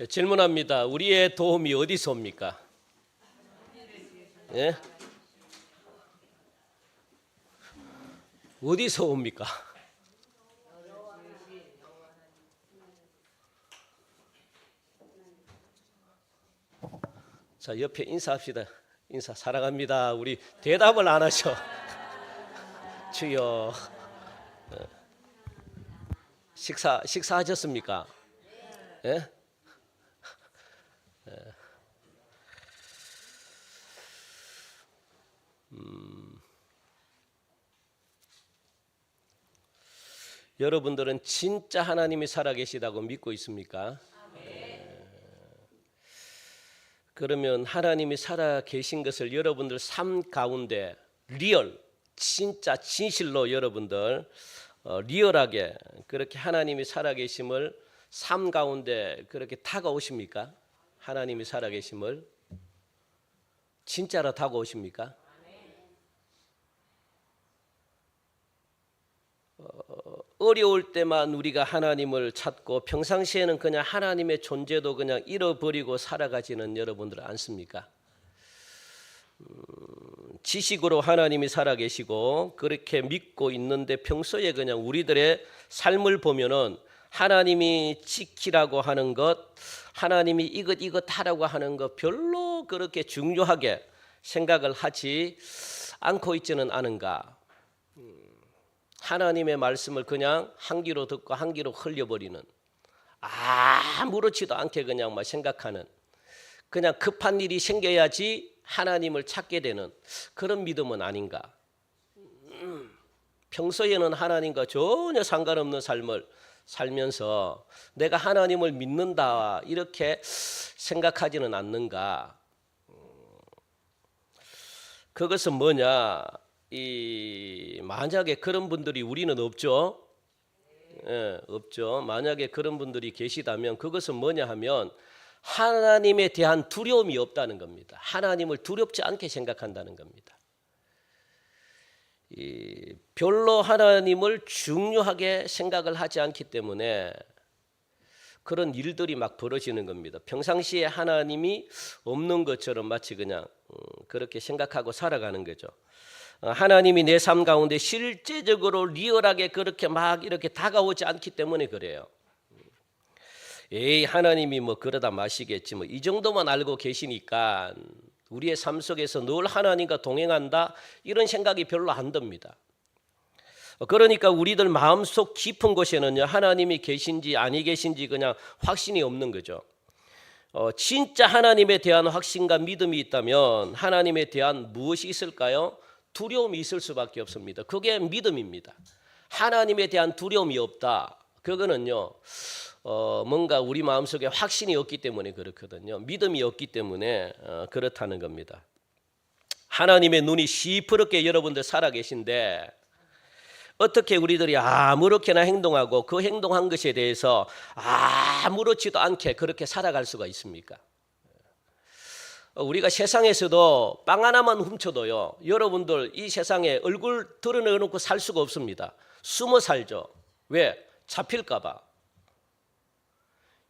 질문합니다. 우리의 도움이 어디서 옵니까? 예? 어디서 옵니까? 자, 옆에 인사합시다. 인사. 사랑합니다. 우리 대답을 안 하셔. 주여. 식사하셨습니까? 예? 여러분들은 진짜 하나님이 살아계시다고 믿고 있습니까? 그러면 하나님이 살아계신 것을 여러분들 삶 가운데 리얼, 진짜 진실로 여러분들 리얼하게 그렇게 하나님이 살아계심을 삶 가운데 그렇게 다가오십니까? 하나님이 살아계심을 진짜로 다가오십니까? 어려울 때만 우리가 하나님을 찾고 평상시에는 그냥 하나님의 존재도 그냥 잃어버리고 살아가지는 여러분들 않습니까? 지식으로 하나님이 살아계시고 그렇게 믿고 있는데 평소에 그냥 우리들의 삶을 보면은 하나님이 지키라고 하는 것, 하나님이 이것 하라고 하는 것 별로 그렇게 중요하게 생각을 하지 않고 있지는 않은가? 하나님의 말씀을 그냥 한 귀로 듣고 한 귀로 흘려버리는, 아무렇지도 않게 그냥 막 생각하는, 그냥 급한 일이 생겨야지 하나님을 찾게 되는 그런 믿음은 아닌가? 평소에는 하나님과 전혀 상관없는 삶을 살면서 내가 하나님을 믿는다 이렇게 생각하지는 않는가? 그것은 뭐냐? 만약에 그런 분들이 우리는 없죠. 예, 없죠. 만약에 그런 분들이 계시다면 그것은 뭐냐 하면 하나님에 대한 두려움이 없다는 겁니다. 하나님을 두렵지 않게 생각한다는 겁니다. 별로 하나님을 중요하게 생각을 하지 않기 때문에 그런 일들이 막 벌어지는 겁니다. 평상시에 하나님이 없는 것처럼 마치 그냥 그렇게 생각하고 살아가는 거죠. 하나님이 내 삶 가운데 실제적으로 리얼하게 그렇게 막 이렇게 다가오지 않기 때문에 그래요. 하나님이 뭐 그러다 마시겠지 뭐 이 정도만 알고 계시니까 우리의 삶 속에서 늘 하나님과 동행한다 이런 생각이 별로 안 듭니다. 그러니까 우리들 마음속 깊은 곳에는요 하나님이 계신지 아니 계신지 그냥 확신이 없는 거죠. 진짜 하나님에 대한 확신과 믿음이 있다면 하나님에 대한 무엇이 있을까요? 두려움이 있을 수밖에 없습니다. 그게 믿음입니다. 하나님에 대한 두려움이 없다. 그거는요 뭔가 우리 마음속에 확신이 없기 때문에 그렇거든요. 믿음이 없기 때문에 그렇다는 겁니다. 하나님의 눈이 시퍼렇게 여러분들 살아계신데 어떻게 우리들이 아무렇게나 행동하고 그 행동한 것에 대해서 아무렇지도 않게 그렇게 살아갈 수가 있습니까? 우리가 세상에서도 빵 하나만 훔쳐도요 여러분들 이 세상에 얼굴 드러내놓고 살 수가 없습니다. 숨어 살죠. 왜? 잡힐까 봐.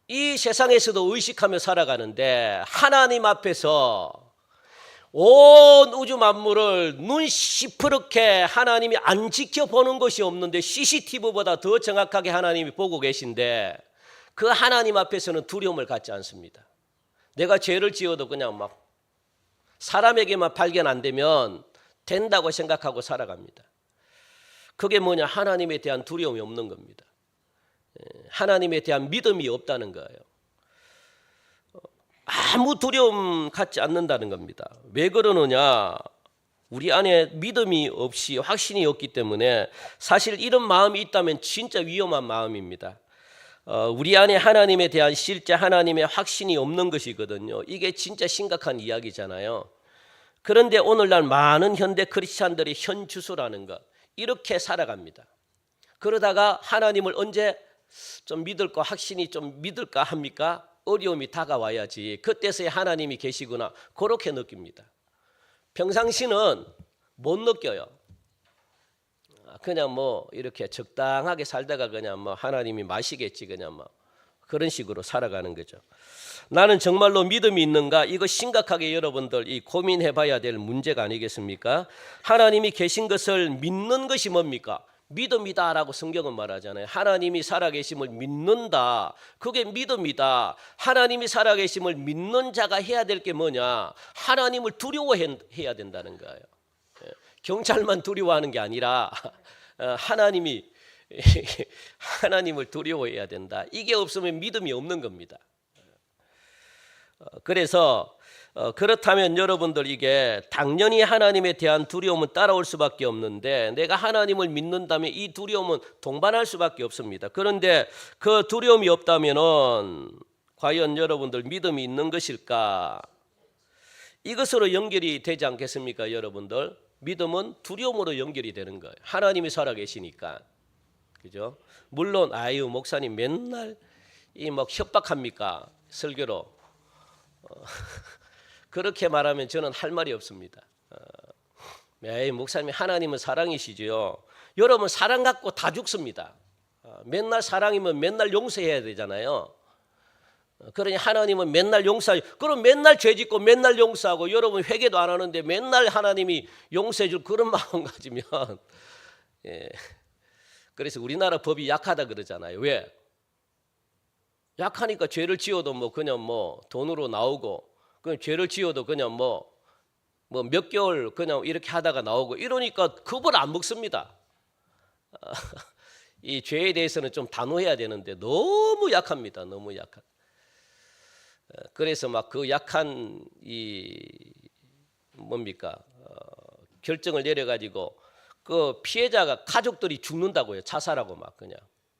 이 세상에서도 의식하며 살아가는데 하나님 앞에서 온 우주 만물을 눈 시퍼렇게 하나님이 안 지켜보는 것이 없는데 CCTV보다 더 정확하게 하나님이 보고 계신데 그 하나님 앞에서는 두려움을 갖지 않습니다. 내가 죄를 지어도 그냥 막 사람에게만 발견 안 되면 된다고 생각하고 살아갑니다. 그게 뭐냐? 하나님에 대한 두려움이 없는 겁니다. 하나님에 대한 믿음이 없다는 거예요. 아무 두려움 갖지 않는다는 겁니다. 왜 그러느냐? 우리 안에 믿음이 없이 확신이 없기 때문에 사실 이런 마음이 있다면 진짜 위험한 마음입니다. 우리 안에 하나님에 대한 실제 하나님의 확신이 없는 것이거든요. 이게 진짜 심각한 이야기잖아요. 그런데 오늘날 많은 현대 크리스찬들이 현주소라는 것 이렇게 살아갑니다. 그러다가 하나님을 언제 좀 믿을까 확신이 좀 믿을까 합니까? 어려움이 다가와야지 그때서야 하나님이 계시구나 그렇게 느낍니다. 평상시는 못 느껴요. 그냥 뭐 이렇게 적당하게 살다가 그냥 뭐 하나님이 마시겠지 그냥 뭐 그런 식으로 살아가는 거죠. 나는 정말로 믿음이 있는가? 이거 심각하게 여러분들 이 고민해 봐야 될 문제가 아니겠습니까? 하나님이 계신 것을 믿는 것이 뭡니까? 믿음이다라고 성경은 말하잖아요. 하나님이 살아계심을 믿는다. 그게 믿음이다. 하나님이 살아계심을 믿는 자가 해야 될 게 뭐냐? 하나님을 두려워해야 된다는 거예요. 경찰만 두려워하는 게 아니라 하나님을 두려워해야 된다. 이게 없으면 믿음이 없는 겁니다. 그래서 그렇다면 여러분들 이게 당연히 하나님에 대한 두려움은 따라올 수밖에 없는데 내가 하나님을 믿는다면 이 두려움은 동반할 수밖에 없습니다. 그런데 그 두려움이 없다면은 과연 여러분들 믿음이 있는 것일까? 이것으로 연결이 되지 않겠습니까, 여러분들? 믿음은 두려움으로 연결이 되는 거예요. 하나님이 살아계시니까. 그죠? 물론 목사님 맨날 이 막 협박합니까? 설교로. 그렇게 말하면 저는 할 말이 없습니다. 목사님 하나님은 사랑이시죠. 여러분 사랑 갖고 다 죽습니다. 맨날 사랑이면 맨날 용서해야 되잖아요. 그러니 하나님은 맨날 용서하고 그럼 맨날 죄짓고 맨날 용서하고 여러분 회개도 안 하는데 맨날 하나님이 용서해 줄 그런 마음 가지면 그래서 우리나라 법이 약하다 그러잖아요. 왜? 약하니까 죄를 지어도 그냥 돈으로 나오고 그냥 죄를 지어도 그냥 몇 개월 그냥 이렇게 하다가 나오고 이러니까 겁을 안 먹습니다. 이 죄에 대해서는 좀 단호해야 되는데 너무 약합니다. 너무 약한. 그래서 그 약한 결정을 내려가지고 그 피해자가 가족들이 죽는다고요. 자살하고 그냥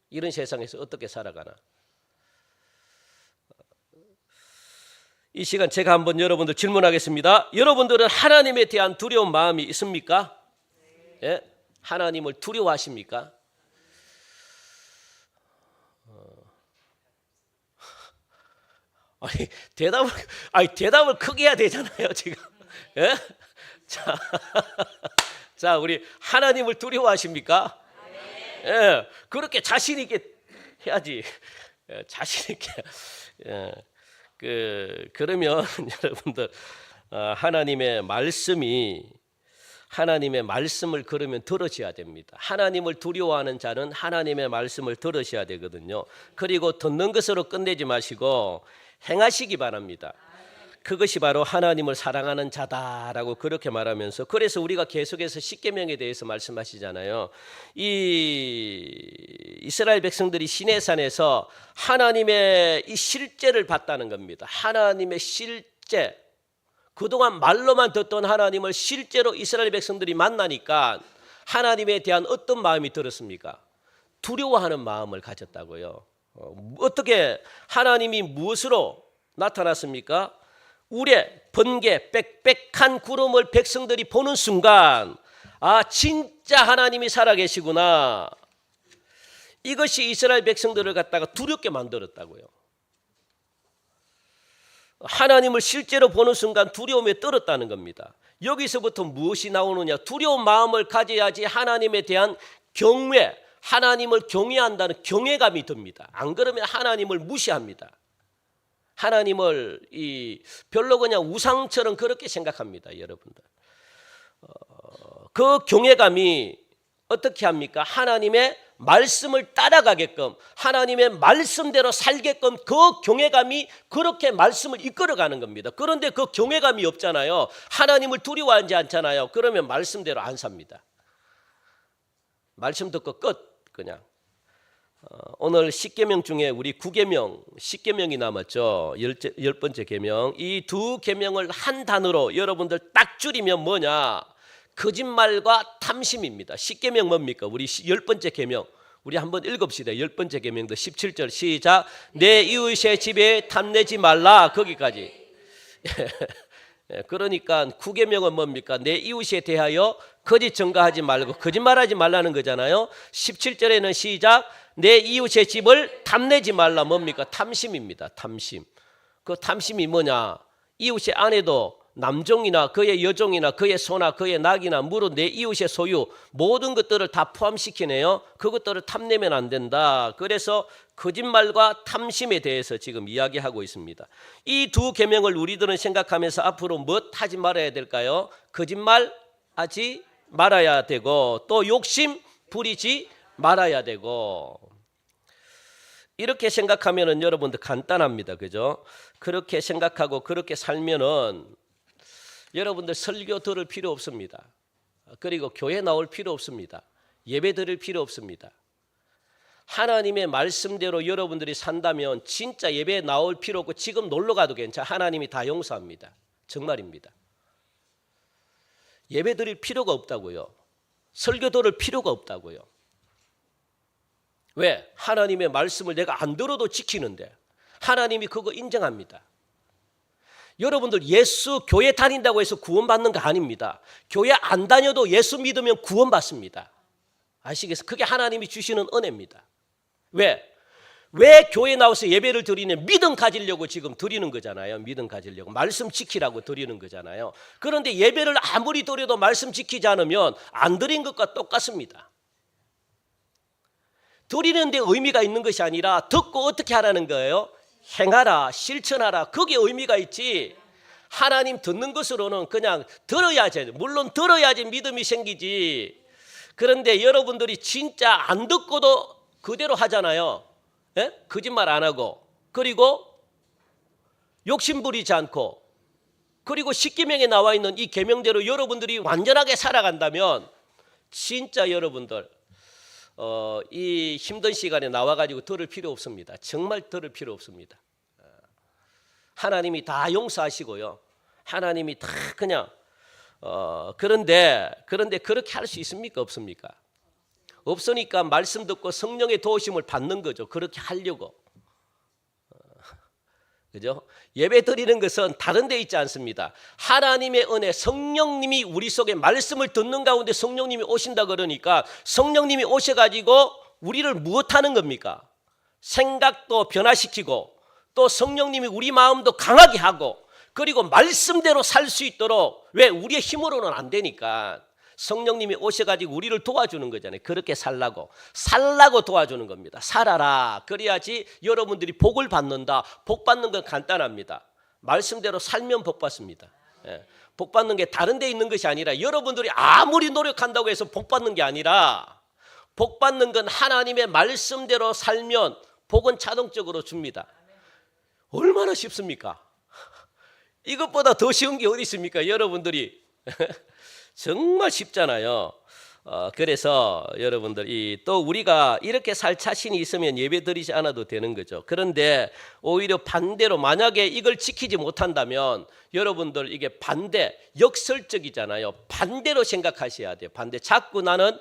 이런 세상에서 어떻게 살아가나. 이 시간 제가 한번 여러분들 질문하겠습니다. 여러분들은 하나님에 대한 두려운 마음이 있습니까? 예? 하나님을 두려워하십니까? 대답을 크게 해야 되잖아요, 지금. 예? 자, 우리 하나님을 두려워하십니까? 예, 그렇게 자신 있게 해야지. 자신 있게. 그러면 여러분들 하나님의 말씀을 그러면 들으셔야 됩니다. 하나님을 두려워하는 자는 하나님의 말씀을 들으셔야 되거든요. 그리고 듣는 것으로 끝내지 마시고 행하시기 바랍니다. 그것이 바로 하나님을 사랑하는 자다라고 그렇게 말하면서 그래서 우리가 계속해서 십계명에 대해서 말씀하시잖아요. 이 이스라엘 백성들이 시내산에서 하나님의 이 실제를 봤다는 겁니다. 하나님의 실제. 그동안 말로만 듣던 하나님을 실제로 이스라엘 백성들이 만나니까 하나님에 대한 어떤 마음이 들었습니까? 두려워하는 마음을 가졌다고요. 어떻게 하나님이 무엇으로 나타났습니까? 우레, 번개, 빽빽한 구름을 백성들이 보는 순간 진짜 하나님이 살아계시구나. 이것이 이스라엘 백성들을 갖다가 두렵게 만들었다고요. 하나님을 실제로 보는 순간 두려움에 떨었다는 겁니다. 여기서부터 무엇이 나오느냐? 두려운 마음을 가져야지 하나님에 대한 경외, 하나님을 경외한다는 경외감이 듭니다. 안 그러면 하나님을 무시합니다. 하나님을 별로 그냥 우상처럼 그렇게 생각합니다, 여러분들. 그 경외감이 어떻게 합니까? 하나님의 말씀을 따라가게끔 하나님의 말씀대로 살게끔 그 경외감이 그렇게 말씀을 이끌어가는 겁니다. 그런데 그 경외감이 없잖아요. 하나님을 두려워하지 않잖아요. 그러면 말씀대로 안 삽니다. 말씀 듣고 끝 그냥. 오늘 10계명 중에 우리 9계명, 10계명이 남았죠. 10번째 계명. 이 두 계명을 한 단어로 여러분들 딱 줄이면 뭐냐? 거짓말과 탐심입니다. 10계명 뭡니까? 우리 10번째 계명. 우리 한번 읽읍시다. 10번째 계명도 17절 시작. 내 이웃의 집에 탐내지 말라. 거기까지. 그러니까 9계명은 뭡니까? 내 이웃에 대하여 거짓 증거하지 말고 거짓말하지 말라는 거잖아요. 17절에는 시작. 내 이웃의 집을 탐내지 말라. 뭡니까? 탐심입니다. 탐심. 그 탐심이 뭐냐? 이웃의 아내도 남종이나 그의 여종이나 그의 소나 그의 낙이나 무릇 내 이웃의 소유 모든 것들을 다 포함시키네요. 그것들을 탐내면 안 된다. 그래서 거짓말과 탐심에 대해서 지금 이야기하고 있습니다. 이 두 계명을 우리들은 생각하면서 앞으로 뭐 하지 말아야 될까요? 거짓말 하지 말아야 되고 또 욕심 부리지 말아야 되고 이렇게 생각하면은 여러분들 간단합니다. 그죠? 그렇게 생각하고 그렇게 살면은 여러분들 설교 들을 필요 없습니다. 그리고 교회 나올 필요 없습니다. 예배 드릴 필요 없습니다. 하나님의 말씀대로 여러분들이 산다면 진짜 예배 나올 필요 없고 지금 놀러 가도 괜찮아. 하나님이 다 용서합니다. 정말입니다. 예배 드릴 필요가 없다고요. 설교 들을 필요가 없다고요. 왜? 하나님의 말씀을 내가 안 들어도 지키는데 하나님이 그거 인정합니다. 여러분들 예수 교회 다닌다고 해서 구원받는 거 아닙니다. 교회 안 다녀도 예수 믿으면 구원받습니다. 아시겠어요? 그게 하나님이 주시는 은혜입니다. 왜? 왜 교회 나와서 예배를 드리냐? 믿음 가지려고 지금 드리는 거잖아요. 믿음 가지려고. 말씀 지키라고 드리는 거잖아요. 그런데 예배를 아무리 드려도 말씀 지키지 않으면 안 드린 것과 똑같습니다. 드리는데 의미가 있는 것이 아니라 듣고 어떻게 하라는 거예요? 행하라, 실천하라. 그게 의미가 있지. 하나님 듣는 것으로는 그냥 들어야지. 물론 들어야지 믿음이 생기지. 그런데 여러분들이 진짜 안 듣고도 그대로 하잖아요. 예? 거짓말 안 하고 그리고 욕심 부리지 않고 그리고 십계명에 나와 있는 이 계명대로 여러분들이 완전하게 살아간다면 진짜 여러분들 이 힘든 시간에 나와가지고 들을 필요 없습니다. 정말 들을 필요 없습니다. 하나님이 다 용서하시고요. 하나님이 다 그냥 그런데 그렇게 할 수 있습니까? 없습니까? 없으니까 말씀 듣고 성령의 도우심을 받는 거죠. 그렇게 하려고. 그죠? 예배 드리는 것은 다른 데 있지 않습니다. 하나님의 은혜, 성령님이 우리 속에 말씀을 듣는 가운데 성령님이 오신다 그러니까 성령님이 오셔가지고 우리를 무엇하는 겁니까? 생각도 변화시키고 또 성령님이 우리 마음도 강하게 하고 그리고 말씀대로 살 수 있도록 왜? 우리의 힘으로는 안 되니까 성령님이 오셔가지고 우리를 도와주는 거잖아요. 그렇게 살라고 도와주는 겁니다. 살아라. 그래야지 여러분들이 복을 받는다. 복 받는 건 간단합니다. 말씀대로 살면 복 받습니다. 예. 복 받는 게 다른 데 있는 것이 아니라 여러분들이 아무리 노력한다고 해서 복 받는 게 아니라 복 받는 건 하나님의 말씀대로 살면 복은 자동적으로 줍니다. 얼마나 쉽습니까? 이것보다 더 쉬운 게 어디 있습니까? 여러분들이 정말 쉽잖아요. 그래서 여러분들 또 우리가 이렇게 살 자신이 있으면 예배 드리지 않아도 되는 거죠. 그런데 오히려 반대로 만약에 이걸 지키지 못한다면 여러분들 이게 역설적이잖아요. 반대로 생각하셔야 돼요. 반대. 자꾸 나는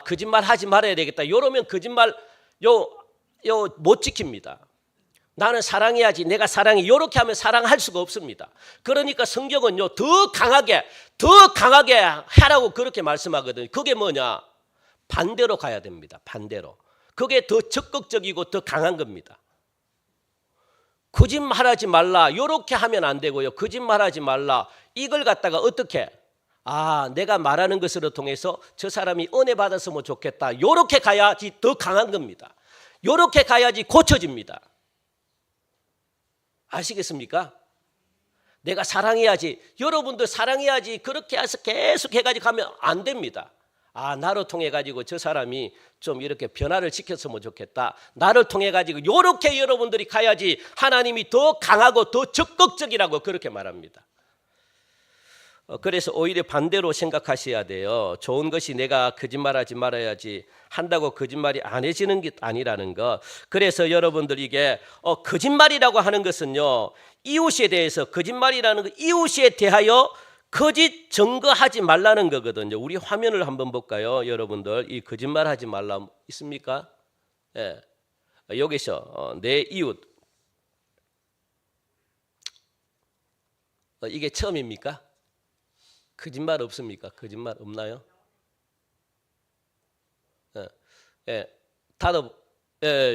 거짓말 하지 말아야 되겠다. 이러면 거짓말 못 지킵니다. 나는 사랑해야지, 내가 사랑해. 이렇게 하면 사랑할 수가 없습니다. 그러니까 성경은요, 더 강하게 하라고 그렇게 말씀하거든요. 그게 뭐냐? 반대로 가야 됩니다. 반대로. 그게 더 적극적이고 더 강한 겁니다. 거짓말하지 말라. 이렇게 하면 안 되고요. 거짓말하지 말라. 이걸 갖다가 어떻게? 내가 말하는 것으로 통해서 저 사람이 은혜 받았으면 좋겠다. 이렇게 가야지 더 강한 겁니다. 이렇게 가야지 고쳐집니다. 아시겠습니까? 내가 사랑해야지. 여러분들 사랑해야지. 그렇게 해서 계속 해가지고 가면 안 됩니다. 나를 통해 가지고 저 사람이 좀 이렇게 변화를 시켰으면 좋겠다. 나를 통해 가지고 이렇게 여러분들이 가야지 하나님이 더 강하고 더 적극적이라고 그렇게 말합니다. 그래서 오히려 반대로 생각하셔야 돼요. 좋은 것이 내가 거짓말하지 말아야지 한다고 거짓말이 안 해지는 게 아니라는 거. 그래서 여러분들 이게 거짓말이라고 하는 것은요, 이웃에 대해서 거짓말이라는 거, 이웃에 대하여 거짓 증거하지 말라는 거거든요. 우리 화면을 한번 볼까요? 여러분들 이 거짓말하지 말라 있습니까? 예. 여기서 내 이웃 이게 처음입니까? 거짓말 없습니까? 거짓말 없나요? 다들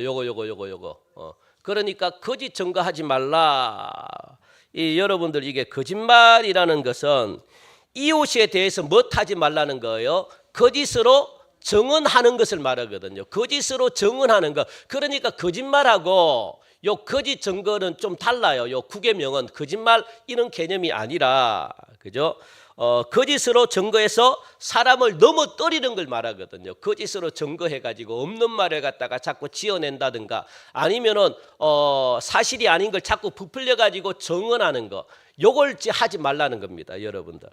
요거. 그러니까 거짓 증거하지 말라. 여러분들 이게 거짓말이라는 것은 이웃에 대해서 못하지 말라는 거예요. 거짓으로 증언하는 것을 말하거든요. 거짓으로 증언하는 것. 그러니까 거짓말하고 요 거짓 증거는 좀 달라요. 요 구계명은 거짓말 이런 개념이 아니라, 그죠? 거짓으로 증거해서 사람을 넘어뜨리는 걸 말하거든요. 거짓으로 증거해가지고 없는 말을 갖다가 자꾸 지어낸다든가 아니면은 사실이 아닌 걸 자꾸 부풀려가지고 증언하는 거. 요걸 하지 말라는 겁니다, 여러분들.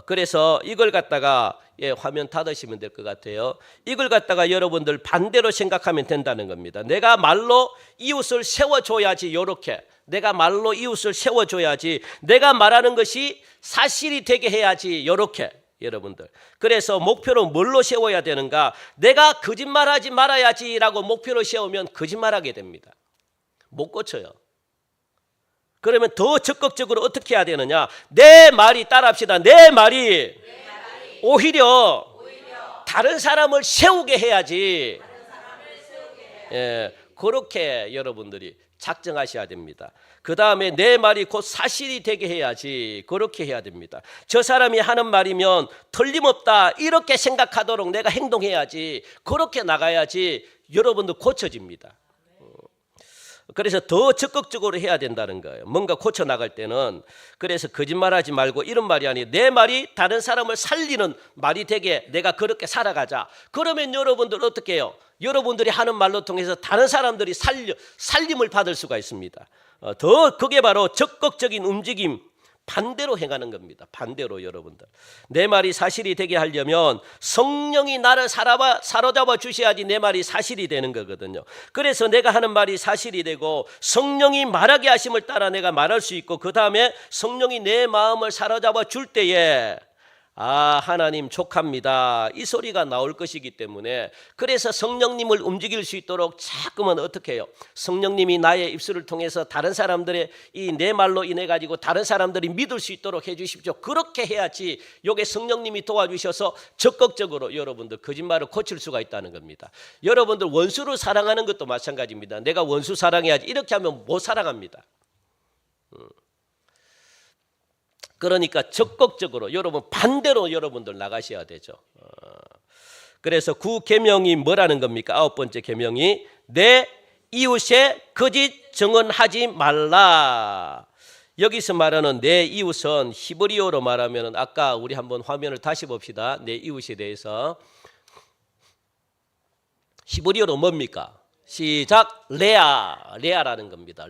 그래서 이걸 갖다가 화면 닫으시면 될 것 같아요. 이걸 갖다가 여러분들 반대로 생각하면 된다는 겁니다. 내가 말로 이웃을 세워줘야지. 요렇게 내가 말로 이웃을 세워줘야지. 내가 말하는 것이 사실이 되게 해야지. 요렇게 여러분들. 그래서 목표로 뭘로 세워야 되는가? 내가 거짓말하지 말아야지라고 목표로 세우면 거짓말하게 됩니다. 못 고쳐요. 그러면 더 적극적으로 어떻게 해야 되느냐? 내 말이 따라합시다. 내 말이 오히려 다른 사람을 세우게 해야지. 그렇게 여러분들이 작정하셔야 됩니다. 그 다음에 내 말이 곧 사실이 되게 해야지. 그렇게 해야 됩니다. 저 사람이 하는 말이면 틀림없다 이렇게 생각하도록 내가 행동해야지. 그렇게 나가야지 여러분들 고쳐집니다. 그래서 더 적극적으로 해야 된다는 거예요. 뭔가 고쳐 나갈 때는. 그래서 거짓말하지 말고 이런 말이 아니에요. 내 말이 다른 사람을 살리는 말이 되게 내가 그렇게 살아가자. 그러면 여러분들 어떻게 해요? 여러분들이 하는 말로 통해서 다른 사람들이 살림을 받을 수가 있습니다. 더 그게 바로 적극적인 움직임, 반대로 행하는 겁니다. 반대로 여러분들. 내 말이 사실이 되게 하려면 성령이 나를 사로잡아 주셔야지 내 말이 사실이 되는 거거든요. 그래서 내가 하는 말이 사실이 되고 성령이 말하게 하심을 따라 내가 말할 수 있고 그 다음에 성령이 내 마음을 사로잡아 줄 때에 하나님 족합니다 이 소리가 나올 것이기 때문에 그래서 성령님을 움직일 수 있도록 자꾸만 어떻게 해요? 성령님이 나의 입술을 통해서 다른 사람들의 이 내 말로 인해 가지고 다른 사람들이 믿을 수 있도록 해 주십시오. 그렇게 해야지 요게 성령님이 도와주셔서 적극적으로 여러분들 거짓말을 고칠 수가 있다는 겁니다. 여러분들 원수를 사랑하는 것도 마찬가지입니다. 내가 원수 사랑해야지 이렇게 하면 못 사랑합니다. 그러니까 적극적으로 여러분 반대로 여러분들 나가셔야 되죠. 그래서 9계명이 뭐라는 겁니까? 9번째 계명이 내 이웃의 거짓 증언하지 말라. 여기서 말하는 내 이웃은 히브리어로 말하면 아까 우리 한번 화면을 다시 봅시다. 내 이웃에 대해서 히브리어로 뭡니까? 시작. 레아라는 겁니다.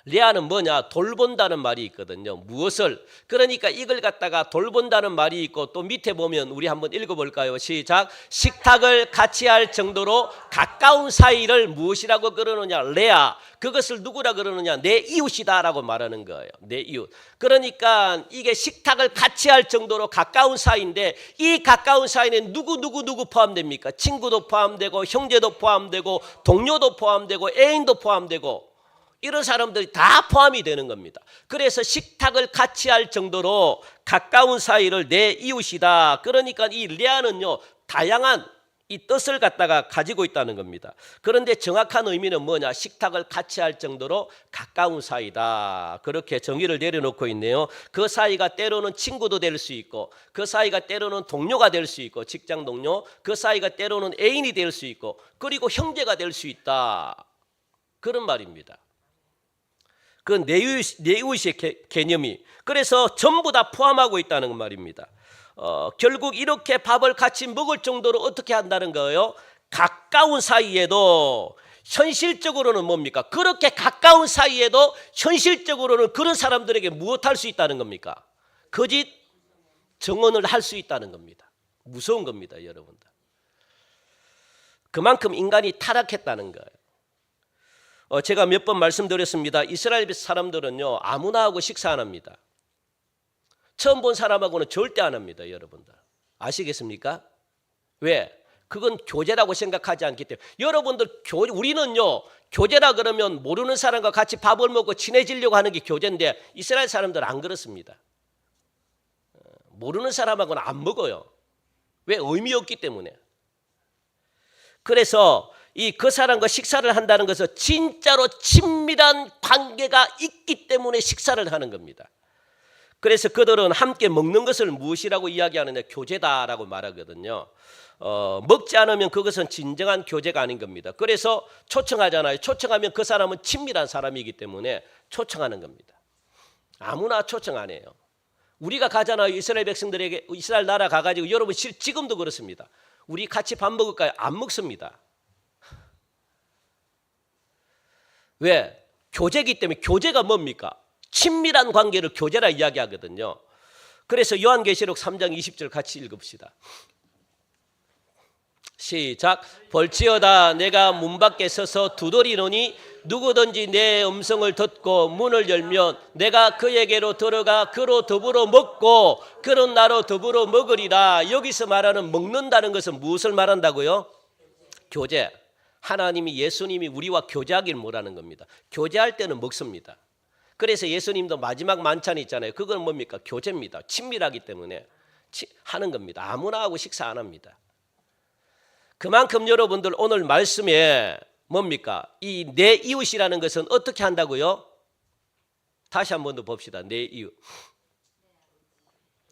레아는 뭐냐? 돌본다는 말이 있거든요. 무엇을? 그러니까 이걸 갖다가 돌본다는 말이 있고 또 밑에 보면 우리 한번 읽어볼까요? 시작. 식탁을 같이 할 정도로 가까운 사이를 무엇이라고 그러느냐? 레아. 그것을 누구라 그러느냐? 내 이웃이다라고 말하는 거예요. 내 이웃. 그러니까 이게 식탁을 같이 할 정도로 가까운 사이인데 이 가까운 사이는 누구 포함됩니까? 친구도 포함되고 형제도 포함되고 동료도 포함되고 애인도 포함되고 이런 사람들이 다 포함이 되는 겁니다. 그래서 식탁을 같이 할 정도로 가까운 사이를 내 이웃이다. 그러니까 이 레아는요 다양한 이 뜻을 갖다가 가지고 있다는 겁니다. 그런데 정확한 의미는 뭐냐? 식탁을 같이 할 정도로 가까운 사이다. 그렇게 정의를 내려놓고 있네요. 그 사이가 때로는 친구도 될 수 있고 그 사이가 때로는 동료가 될 수 있고 직장 동료, 그 사이가 때로는 애인이 될 수 있고 그리고 형제가 될 수 있다. 그런 말입니다. 그 내 이웃의 개념이 그래서 전부 다 포함하고 있다는 말입니다. 결국 이렇게 밥을 같이 먹을 정도로 어떻게 한다는 거예요? 가까운 사이에도 현실적으로는 뭡니까? 그렇게 가까운 사이에도 현실적으로는 그런 사람들에게 무엇할 수 있다는 겁니까? 거짓 증언을 할 수 있다는 겁니다. 무서운 겁니다, 여러분들. 그만큼 인간이 타락했다는 거예요. 제가 몇 번 말씀드렸습니다. 이스라엘 사람들은요 아무나 하고 식사 안 합니다. 처음 본 사람하고는 절대 안 합니다, 여러분들. 아시겠습니까? 왜? 그건 교제라고 생각하지 않기 때문에. 여러분들 우리는요 교제라 그러면 모르는 사람과 같이 밥을 먹고 친해지려고 하는 게 교제인데 이스라엘 사람들은 안 그렇습니다. 모르는 사람하고는 안 먹어요. 왜? 의미 없기 때문에. 그래서 이 그 사람과 식사를 한다는 것은 진짜로 친밀한 관계가 있기 때문에 식사를 하는 겁니다. 그래서 그들은 함께 먹는 것을 무엇이라고 이야기하느냐? 교제다라고 말하거든요. 먹지 않으면 그것은 진정한 교제가 아닌 겁니다. 그래서 초청하잖아요. 초청하면 그 사람은 친밀한 사람이기 때문에 초청하는 겁니다. 아무나 초청 안 해요. 우리가 가잖아요. 이스라엘 백성들에게, 이스라엘 나라 가가지고, 여러분 지금도 그렇습니다. 우리 같이 밥 먹을까요? 안 먹습니다. 왜? 교제이기 때문에. 교제가 뭡니까? 친밀한 관계를 교제라 이야기하거든요. 그래서 요한계시록 3장 20절 같이 읽읍시다. 시작. 볼지어다 내가 문 밖에 서서 두드리노니 누구든지 내 음성을 듣고 문을 열면 내가 그에게로 들어가 그로 더불어 먹고 그는 나로 더불어 먹으리라. 여기서 말하는 먹는다는 것은 무엇을 말한다고요? 교제. 하나님이, 예수님이 우리와 교제하기를 뭐라는 겁니다. 교제할 때는 먹습니다. 그래서 예수님도 마지막 만찬 있잖아요. 그건 뭡니까? 교제입니다. 친밀하기 때문에 하는 겁니다. 아무나 하고 식사 안 합니다. 그만큼 여러분들 오늘 말씀에 뭡니까? 이 내 이웃이라는 것은 어떻게 한다고요? 다시 한 번 더 봅시다. 내 이웃.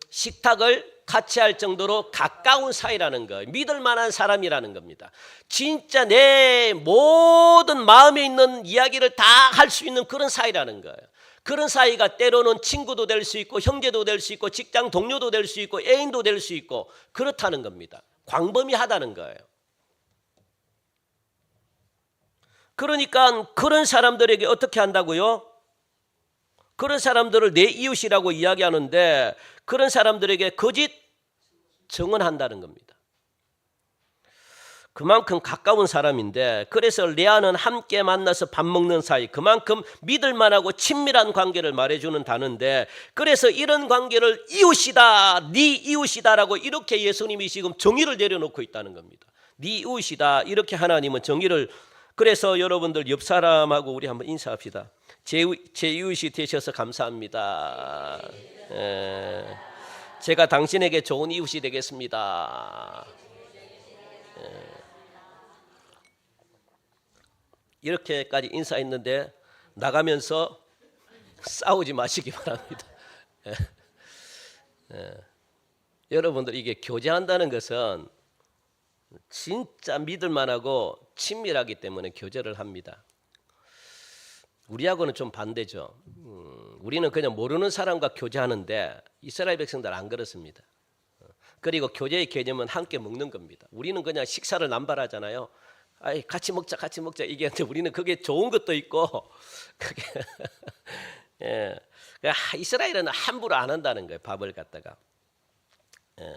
식탁을 같이 할 정도로 가까운 사이라는 거예요. 믿을 만한 사람이라는 겁니다. 진짜 내 모든 마음에 있는 이야기를 다 할 수 있는 그런 사이라는 거예요. 그런 사이가 때로는 친구도 될 수 있고 형제도 될 수 있고 직장 동료도 될 수 있고 애인도 될 수 있고 그렇다는 겁니다. 광범위하다는 거예요. 그러니까 그런 사람들에게 어떻게 한다고요? 그런 사람들을 내 이웃이라고 이야기하는데 그런 사람들에게 거짓 증언한다는 겁니다. 그만큼 가까운 사람인데, 그래서 레아는 함께 만나서 밥 먹는 사이, 그만큼 믿을 만하고 친밀한 관계를 말해주는 단어인데, 그래서 이런 관계를 이웃이다, 네 이웃이다라고 이렇게 예수님이 지금 정의를 내려놓고 있다는 겁니다. 네 이웃이다, 이렇게 하나님은 정의를. 그래서 여러분들 옆 사람하고 우리 한번 인사합시다. 제 이웃이 되셔서 감사합니다. 제가 당신에게 좋은 이웃이 되겠습니다. 이렇게까지 인사했는데 나가면서 싸우지 마시기 바랍니다. 여러분들 이게 교제한다는 것은 진짜 믿을 만하고 친밀하기 때문에 교제를 합니다. 우리하고는 좀 반대죠. 우리는 그냥 모르는 사람과 교제하는데 이스라엘 백성들 안 그렇습니다. 그리고 교제의 개념은 함께 먹는 겁니다. 우리는 그냥 식사를 남발하잖아요. 아이, 같이 먹자 얘기하는데 우리는 그게 좋은 것도 있고 그게 예. 이스라엘은 함부로 안 한다는 거예요. 밥을 갖다가. 예.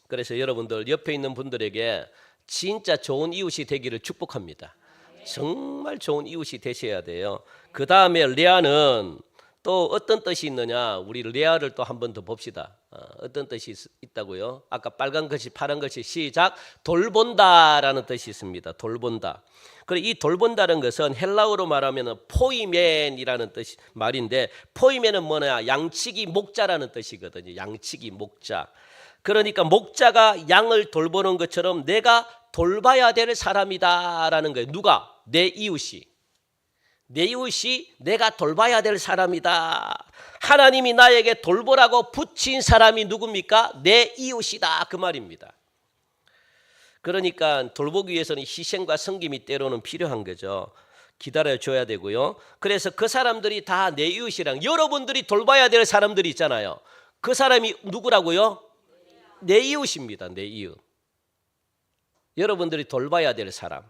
그래서 여러분들 옆에 있는 분들에게 진짜 좋은 이웃이 되기를 축복합니다. 정말 좋은 이웃이 되셔야 돼요. 그 다음에 레아는 또 어떤 뜻이 있느냐, 우리 레아를 또 한 번 더 봅시다. 어떤 뜻이 있다고요? 아까 빨간 것이 파란 것이 시작. 돌본다라는 뜻이 있습니다. 돌본다. 그리고 이 돌본다는 것은 헬라어로 말하면 포이멘이라는 뜻 말인데, 포이멘은 뭐냐? 양치기 목자라는 뜻이거든요. 양치기 목자. 그러니까 목자가 양을 돌보는 것처럼 내가 돌봐야 될 사람이다라는 거예요. 누가? 내 이웃이. 내 이웃이 내가 돌봐야 될 사람이다. 하나님이 나에게 돌보라고 붙인 사람이 누굽니까? 내 이웃이다, 그 말입니다. 그러니까 돌보기 위해서는 희생과 섬김이 때로는 필요한 거죠. 기다려줘야 되고요. 그래서 그 사람들이 다 내 이웃이랑, 여러분들이 돌봐야 될 사람들이 있잖아요. 그 사람이 누구라고요? 내 이웃입니다. 내 이웃. 여러분들이 돌봐야 될 사람.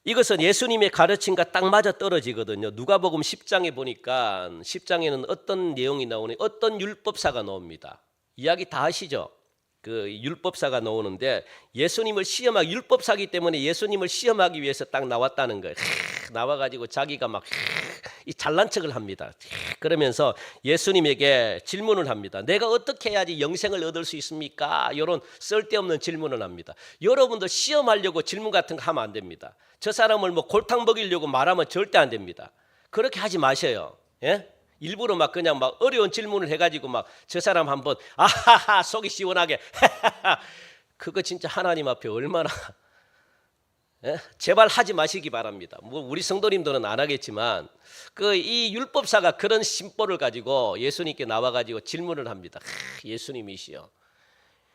이것은 예수님의 가르침과 딱 맞아 떨어지거든요. 누가복음 10장에 보니까 10장에는 어떤 내용이 나오니 어떤 율법사가 나옵니다. 이야기 다 아시죠? 그 율법사가 나오는데 예수님을 시험하기, 율법사기 때문에 예수님을 시험하기 위해서 딱 나왔다는 거예요. 나와가지고 자기가 막 이 잘난 척을 합니다. 그러면서 예수님에게 질문을 합니다. 내가 어떻게 해야지 영생을 얻을 수 있습니까? 이런 쓸데없는 질문을 합니다. 여러분들 시험하려고 질문 같은 거 하면 안 됩니다. 저 사람을 뭐 골탕 먹이려고 말하면 절대 안 됩니다. 그렇게 하지 마셔요. 예? 일부러 막 그냥 막 어려운 질문을 해가지고 막 저 사람 한번 아하하 속이 시원하게 그거 진짜 하나님 앞에 얼마나 제발 하지 마시기 바랍니다. 뭐 우리 성도님들은 안 하겠지만 그 이 율법사가 그런 심보를 가지고 예수님께 나와가지고 질문을 합니다. 예수님이시여,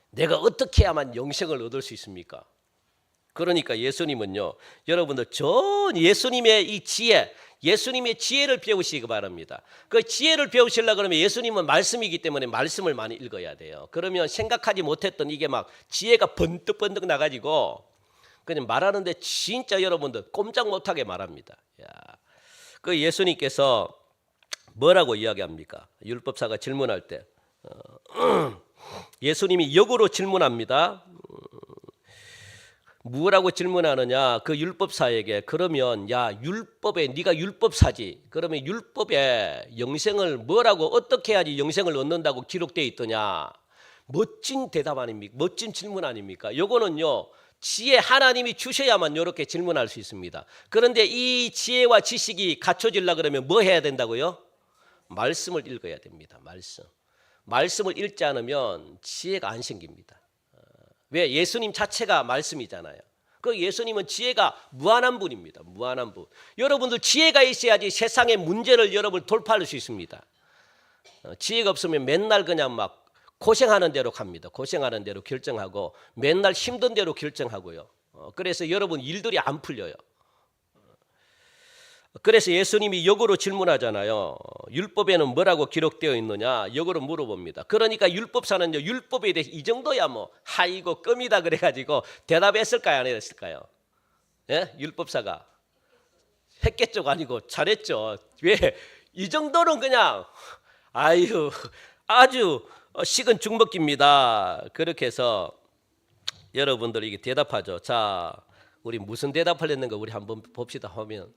내가 어떻게 해야만 영생을 얻을 수 있습니까? 그러니까 예수님은요, 여러분들 전 예수님의 이 지혜, 예수님의 지혜를 배우시기 바랍니다. 그 지혜를 배우시려고 그러면 예수님은 말씀이기 때문에 말씀을 많이 읽어야 돼요. 그러면 생각하지 못했던 이게 막 지혜가 번뜩번뜩 나가지고 그냥 말하는데 진짜 여러분들 꼼짝 못하게 말합니다. 야, 그 예수님께서 뭐라고 이야기합니까? 율법사가 질문할 때 예수님이 역으로 질문합니다. 뭐라고 질문하느냐? 그 율법사에게 그러면 야 율법에 네가 율법사지. 그러면 율법에 영생을 뭐라고 어떻게 해야지 영생을 얻는다고 기록되어 있더냐? 멋진 대답 아닙니까? 멋진 질문 아닙니까? 요거는요. 지혜 하나님이 주셔야만 이렇게 질문할 수 있습니다. 그런데 이 지혜와 지식이 갖춰지려고 그러면 뭐 해야 된다고요? 말씀을 읽어야 됩니다. 말씀을 읽지 않으면 지혜가 안 생깁니다. 왜? 예수님 자체가 말씀이잖아요. 그 예수님은 지혜가 무한한 분입니다. 무한한 분. 여러분들 지혜가 있어야지 세상의 문제를 여러분 돌파할 수 있습니다. 지혜가 없으면 맨날 그냥 막 고생하는 대로 갑니다. 고생하는 대로 결정하고 맨날 힘든 대로 결정하고요. 그래서 여러분 일들이 안 풀려요. 그래서 예수님이 역으로 질문하잖아요. 율법에는 뭐라고 기록되어 있느냐? 역으로 물어봅니다. 그러니까 율법사는요, 율법에 대해 이 정도야 뭐 하이고 껌이다 그래가지고 대답했을까요? 안 했을까요? 예? 율법사가 했겠죠가 아니고 잘했죠. 왜? 이 정도는 그냥 아유 아주 식은 죽 먹기입니다. 그렇게 해서 여러분들이 이게 대답하죠. 자, 우리 무슨 대답을 했는가 우리 한번 봅시다. 하면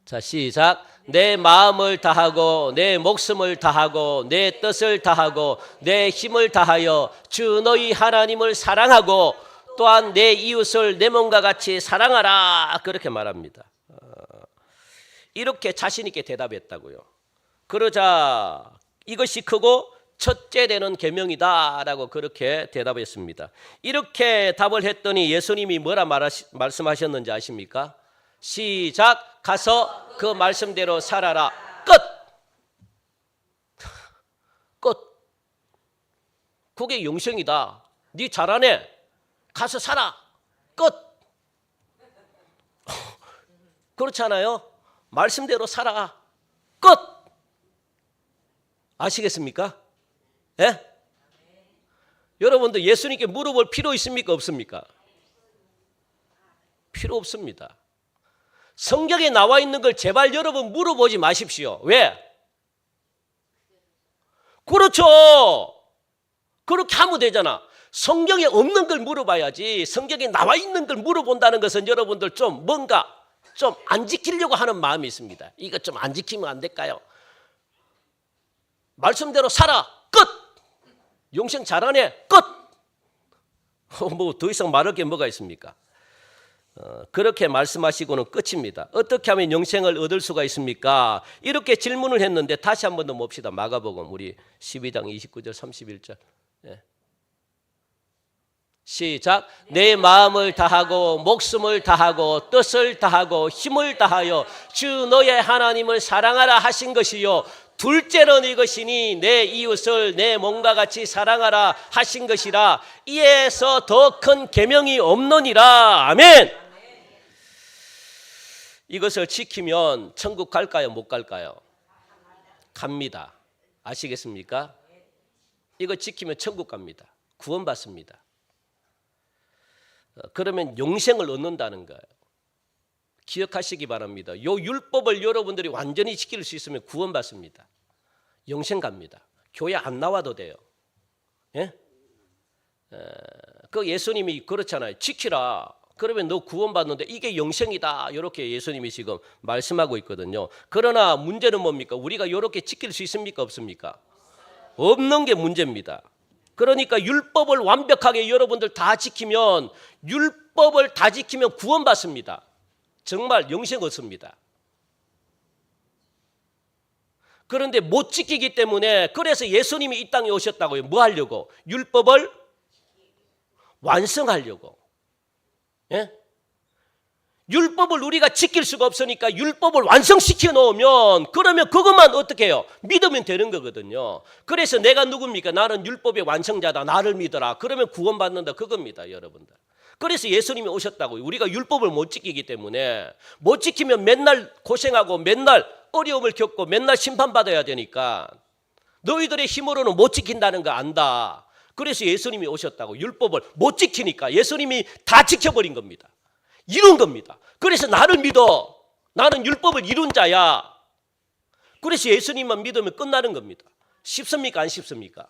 자, 시작. 내 마음을 다하고 내 목숨을 다하고 내 뜻을 다하고 내 힘을 다하여 주 너희 하나님을 사랑하고 또한 내 이웃을 내 몸과 같이 사랑하라. 그렇게 말합니다. 이렇게 자신 있게 대답했다고요. 그러자 이것이 크고 첫째 되는 계명이다라고 그렇게 대답했습니다. 이렇게 답을 했더니 예수님이 뭐라 말씀하셨는지 아십니까? 시작. 가서 그 말씀대로 살아라. 끝. 끝. 그게 영생이다. 네 잘하네. 가서 살아. 끝. 그렇잖아요. 말씀대로 살아. 끝. 아시겠습니까? 예? 여러분들 예수님께 물어볼 필요 있습니까? 없습니까? 필요 없습니다. 성경에 나와 있는 걸 제발 여러분 물어보지 마십시오. 왜? 그렇죠. 그렇게 하면 되잖아. 성경에 없는 걸 물어봐야지. 성경에 나와 있는 걸 물어본다는 것은 여러분들 좀 뭔가 좀 안 지키려고 하는 마음이 있습니다. 이거 좀 안 지키면 안 될까요? 말씀대로 살아. 끝. 영생 잘하네. 끝. 뭐 더 이상 말할 게 뭐가 있습니까? 그렇게 말씀하시고는 끝입니다. 어떻게 하면 영생을 얻을 수가 있습니까? 이렇게 질문을 했는데 다시 한 번 더 봅시다. 마가복음 우리 12장 29절 31절. 예. 시작. 내 마음을 다하고 목숨을 다하고 뜻을 다하고 힘을 다하여 주 너의 하나님을 사랑하라 하신 것이요 둘째는 이것이니 내 이웃을 내 몸과 같이 사랑하라 하신 것이라. 이에서 더 큰 계명이 없느니라. 아멘. 이것을 지키면 천국 갈까요? 못 갈까요? 갑니다. 아시겠습니까? 이거 지키면 천국 갑니다. 구원받습니다. 그러면 영생을 얻는다는 거예요. 기억하시기 바랍니다. 요 율법을 여러분들이 완전히 지킬 수 있으면 구원받습니다. 영생 갑니다. 교회 안 나와도 돼요. 예? 그 예수님이 그렇잖아요. 지키라. 그러면 너 구원받는데 이게 영생이다. 이렇게 예수님이 지금 말씀하고 있거든요. 그러나 문제는 뭡니까? 우리가 이렇게 지킬 수 있습니까? 없습니까? 없는 게 문제입니다. 그러니까 율법을 완벽하게 여러분들 다 지키면 율법을 다 지키면 구원받습니다. 정말 영생 얻습니다. 그런데 못 지키기 때문에 그래서 예수님이 이 땅에 오셨다고요. 뭐 하려고? 율법을 완성하려고. 예? 율법을 우리가 지킬 수가 없으니까 율법을 완성시켜 놓으면 그러면 그것만 어떻게 해요? 믿으면 되는 거거든요. 그래서 내가 누굽니까? 나는 율법의 완성자다. 나를 믿어라. 그러면 구원받는다. 그겁니다, 여러분들. 그래서 예수님이 오셨다고요. 우리가 율법을 못 지키기 때문에 못 지키면 맨날 고생하고 맨날 어려움을 겪고 맨날 심판받아야 되니까 너희들의 힘으로는 못 지킨다는 거 안다. 그래서 예수님이 오셨다고. 율법을 못 지키니까 예수님이 다 지켜버린 겁니다. 이룬 겁니다. 그래서 나를 믿어. 나는 율법을 이룬 자야. 그래서 예수님만 믿으면 끝나는 겁니다. 쉽습니까? 안 쉽습니까?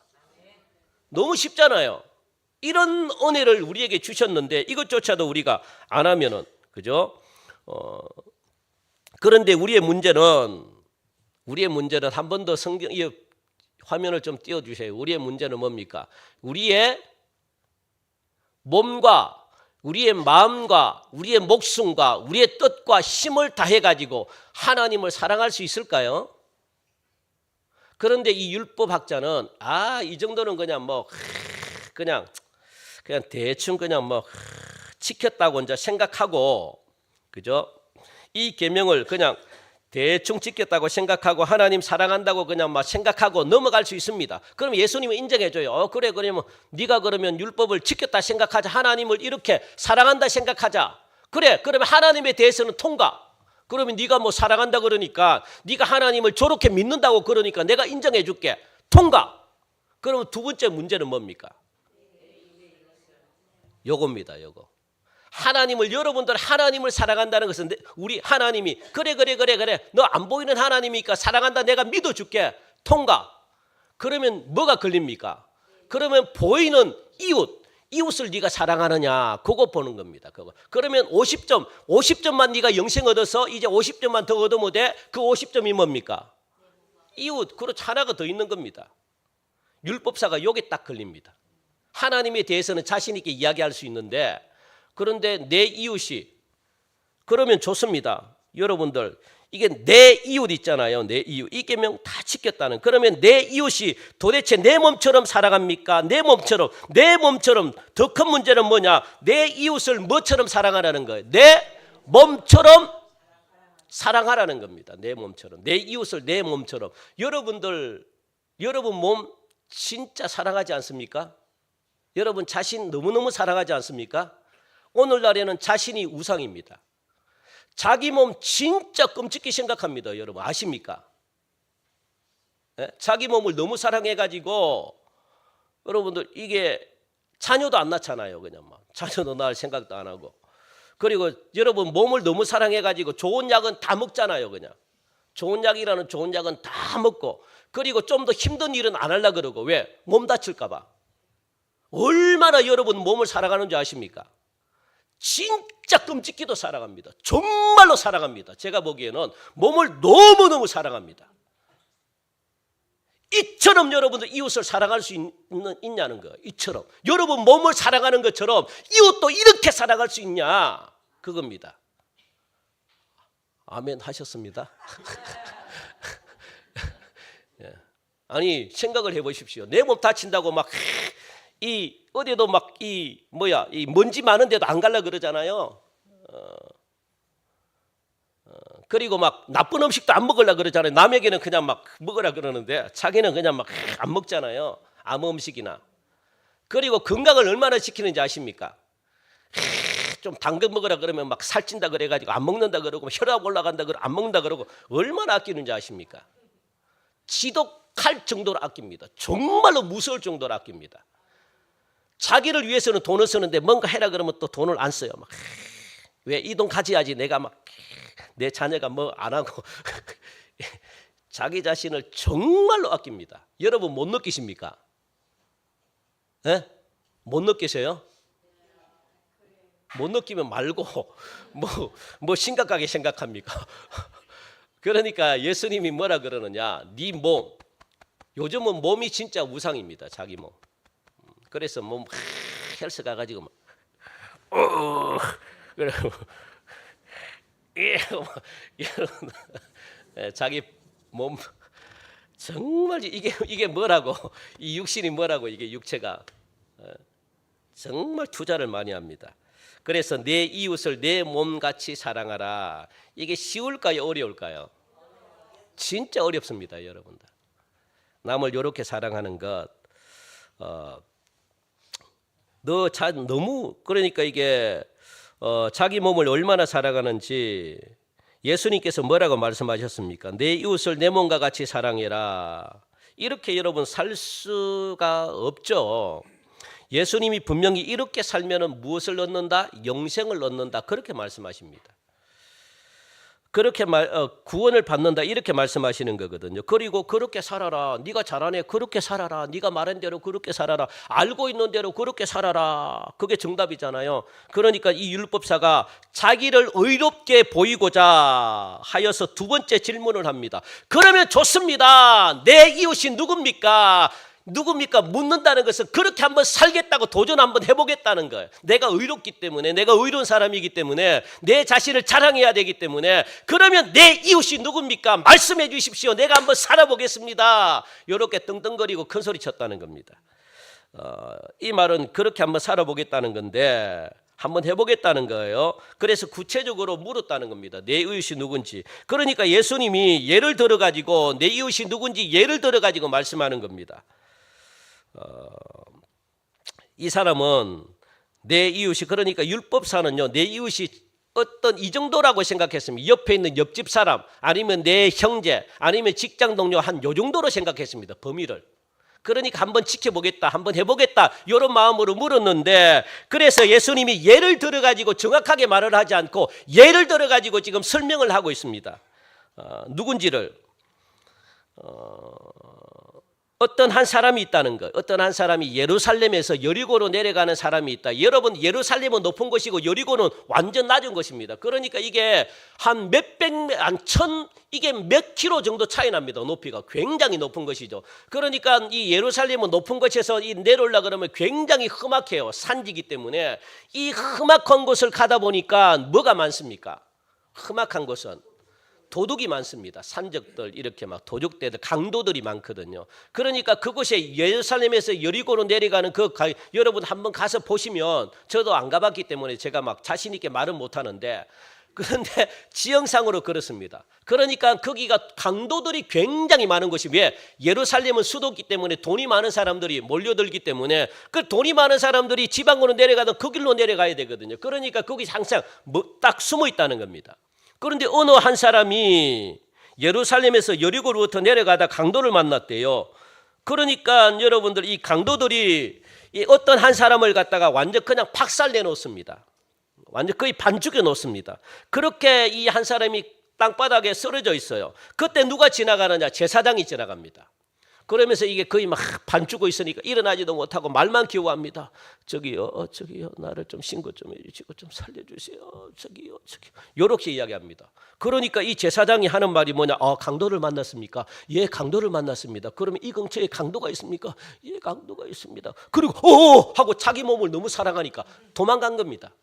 너무 쉽잖아요. 이런 은혜를 우리에게 주셨는데 이것조차도 우리가 안 하면은, 그죠? 그런데 우리의 문제는 한 번 더 성경 이 화면을 좀 띄워주세요. 우리의 문제는 뭡니까? 우리의 몸과 우리의 마음과 우리의 목숨과 우리의 뜻과 힘을 다해가지고 하나님을 사랑할 수 있을까요? 그런데 이 율법학자는 이 정도는 그냥 대충 지켰다고 이제 생각하고, 그죠? 이 계명을 그냥 대충 지켰다고 생각하고 하나님 사랑한다고 그냥 생각하고 넘어갈 수 있습니다. 그럼 예수님은 인정해줘요. 그래, 그러면 네가 그러면 율법을 지켰다 생각하자. 하나님을 이렇게 사랑한다 생각하자. 그래, 그러면 하나님에 대해서는 통과. 그러면 네가 사랑한다 그러니까, 네가 하나님을 저렇게 믿는다고 그러니까 내가 인정해줄게. 통과. 그러면 두 번째 문제는 뭡니까? 요겁니다. 요거. 여러분들 하나님을 사랑한다는 것은 우리 하나님이 그래 너 안 보이는 하나님이니까 사랑한다. 내가 믿어줄게. 통과. 그러면 뭐가 걸립니까? 그러면 보이는 이웃을 네가 사랑하느냐, 그거 보는 겁니다. 그거. 그러면 50점만 네가 영생 얻어서 이제 50점만 더 얻으면 돼. 그 50점이 뭡니까? 이웃. 그렇죠. 하나가 더 있는 겁니다. 율법사가 요게 딱 걸립니다. 하나님에 대해서는 자신 있게 이야기할 수 있는데, 그런데 내 이웃이, 그러면 좋습니다. 여러분들, 이게 내 이웃 있잖아요. 내 이웃. 이 계명 다 지켰다는. 그러면 내 이웃이 도대체 내 몸처럼 사랑합니까? 내 몸처럼 더 큰 문제는 뭐냐? 내 이웃을 뭐처럼 사랑하라는 거예요? 내 몸처럼 사랑하라는 겁니다. 내 몸처럼. 내 이웃을 내 몸처럼. 여러분 몸 진짜 사랑하지 않습니까? 여러분 자신 너무너무 사랑하지 않습니까? 오늘날에는 자신이 우상입니다. 자기 몸 진짜 끔찍히 생각합니다. 여러분 아십니까? 네? 자기 몸을 너무 사랑해가지고 여러분들 이게 자녀도 안 낳잖아요. 그냥 자녀도 낳을 생각도 안 하고. 그리고 여러분 몸을 너무 사랑해가지고 좋은 약은 다 먹잖아요. 그냥 좋은 약이라는 좋은 약은 다 먹고, 그리고 좀 더 힘든 일은 안 하려고 그러고. 왜? 몸 다칠까 봐. 얼마나 여러분 몸을 사랑하는 줄 아십니까? 진짜 끔찍히도 사랑합니다. 정말로 사랑합니다. 제가 보기에는 몸을 너무너무 사랑합니다. 이처럼 여러분들 이웃을 사랑할 수 있냐는 거예요. 이처럼 여러분 몸을 사랑하는 것처럼 이웃도 이렇게 사랑할 수 있냐, 그겁니다. 아멘 하셨습니다. 아니 생각을 해보십시오. 내 몸 다친다고 어디도 이 먼지 많은 데도 안 갈라 그러잖아요. 그리고 나쁜 음식도 안 먹으려 그러잖아요. 남에게는 그냥 먹으라 그러는데 자기는 그냥 안 먹잖아요. 아무 음식이나. 그리고 건강을 얼마나 지키는지 아십니까? 좀 단 거 먹으라 그러면 살찐다 그래가지고 안 먹는다 그러고, 혈압 올라간다 그러고 안 먹는다 그러고, 얼마나 아끼는지 아십니까? 지독할 정도로 아낍니다. 정말로 무서울 정도로 아낍니다. 자기를 위해서는 돈을 쓰는데 뭔가 해라 그러면 또 돈을 안 써요. 왜? 이 돈 가져야지 내가 내 자녀가 안 하고. 자기 자신을 정말로 아낍니다. 여러분 못 느끼십니까? 네? 못 느끼세요? 못 느끼면 말고 심각하게 생각합니까? 그러니까 예수님이 뭐라 그러느냐? 네 몸. 요즘은 몸이 진짜 우상입니다. 자기 몸. 그래서 몸 헬스 가가지고 그리고 자기 몸 정말 이게 뭐라고, 이 육신이 뭐라고, 이게 육체가 정말 투자를 많이 합니다. 그래서 내 이웃을 내 몸같이 사랑하라. 이게 쉬울까요? 어려울까요? 진짜 어렵습니다, 여러분들. 남을 이렇게 사랑하는 것, 너무 그러니까 이게 자기 몸을 얼마나 사랑하는지 예수님께서 뭐라고 말씀하셨습니까? 내 이웃을 내 몸과 같이 사랑해라. 이렇게 여러분 살 수가 없죠. 예수님이 분명히 이렇게 살면은 무엇을 얻는다? 영생을 얻는다. 그렇게 말씀하십니다. 그렇게 구원을 받는다 이렇게 말씀하시는 거거든요. 그리고 그렇게 살아라. 네가 잘하네. 그렇게 살아라. 네가 말한 대로 그렇게 살아라. 알고 있는 대로 그렇게 살아라. 그게 정답이잖아요. 그러니까 이 율법사가 자기를 의롭게 보이고자 하여서 두 번째 질문을 합니다. 그러면 좋습니다. 내 이웃이 누굽니까? 누굽니까? 묻는다는 것은 그렇게 한번 살겠다고 도전 한번 해보겠다는 거예요. 내가 의롭기 때문에, 내가 의로운 사람이기 때문에, 내 자신을 자랑해야 되기 때문에, 그러면 내 이웃이 누굽니까? 말씀해 주십시오. 내가 한번 살아보겠습니다. 이렇게 떵떵거리고 큰 소리 쳤다는 겁니다. 이 말은 그렇게 한번 살아보겠다는 건데 한번 해보겠다는 거예요. 그래서 구체적으로 물었다는 겁니다. 내 이웃이 누군지. 그러니까 예수님이 예를 들어가지고 내 이웃이 누군지 예를 들어가지고 말씀하는 겁니다. 이 사람은 내 이웃이, 그러니까 율법사는요, 내 이웃이 어떤 이 정도라고 생각했습니다. 옆에 있는 옆집 사람, 아니면 내 형제, 아니면 직장 동료 한 요 정도로 생각했습니다. 범위를. 그러니까 한번 지켜보겠다, 한번 해보겠다 이런 마음으로 물었는데, 그래서 예수님이 예를 들어가지고 정확하게 말을 하지 않고 예를 들어가지고 지금 설명을 하고 있습니다. 누군지를. 어떤 한 사람이 있다는 것. 어떤 한 사람이 예루살렘에서 여리고로 내려가는 사람이 있다. 여러분, 예루살렘은 높은 곳이고 여리고는 완전 낮은 곳입니다. 그러니까 이게 한 이게 몇 킬로 정도 차이 납니다. 높이가 굉장히 높은 것이죠. 그러니까 이 예루살렘은 높은 곳에서 내려오려 그러면 굉장히 험악해요. 산지기 때문에. 이 험악한 곳을 가다 보니까 뭐가 많습니까? 험악한 곳은 도둑이 많습니다. 산적들, 이렇게 막 도적대들, 강도들이 많거든요. 그러니까 그곳에 예루살렘에서 여리고로 내려가는 여러분 한번 가서 보시면, 저도 안 가봤기 때문에 제가 막 자신 있게 말은 못 하는데, 그런데 지형상으로 그렇습니다. 그러니까 거기가 강도들이 굉장히 많은 곳이, 왜? 예루살렘은 수도기 때문에 돈이 많은 사람들이 몰려들기 때문에 그 돈이 많은 사람들이 지방으로 내려가든 그 길로 내려가야 되거든요. 그러니까 거기 항상 딱 숨어 있다는 겁니다. 그런데 어느 한 사람이 예루살렘에서 여리고로부터 내려가다 강도를 만났대요. 그러니까 여러분들, 이 강도들이 어떤 한 사람을 갖다가 완전 그냥 박살내 놓습니다. 완전 거의 반죽여 놓습니다. 그렇게 이 한 사람이 땅바닥에 쓰러져 있어요. 그때 누가 지나가느냐? 제사장이 지나갑니다. 그러면서 이게 거의 막 반죽어 있으니까 일어나지도 못하고 말만 기워합니다. 저기요, 나를 좀 신고 좀 해주시고 좀 살려주세요. 저기요. 이렇게 이야기합니다. 그러니까 이 제사장이 하는 말이 뭐냐? 강도를 만났습니까? 예, 강도를 만났습니다. 그러면 이 근처에 강도가 있습니까? 예, 강도가 있습니다. 그리고 하고 자기 몸을 너무 사랑하니까 도망간 겁니다.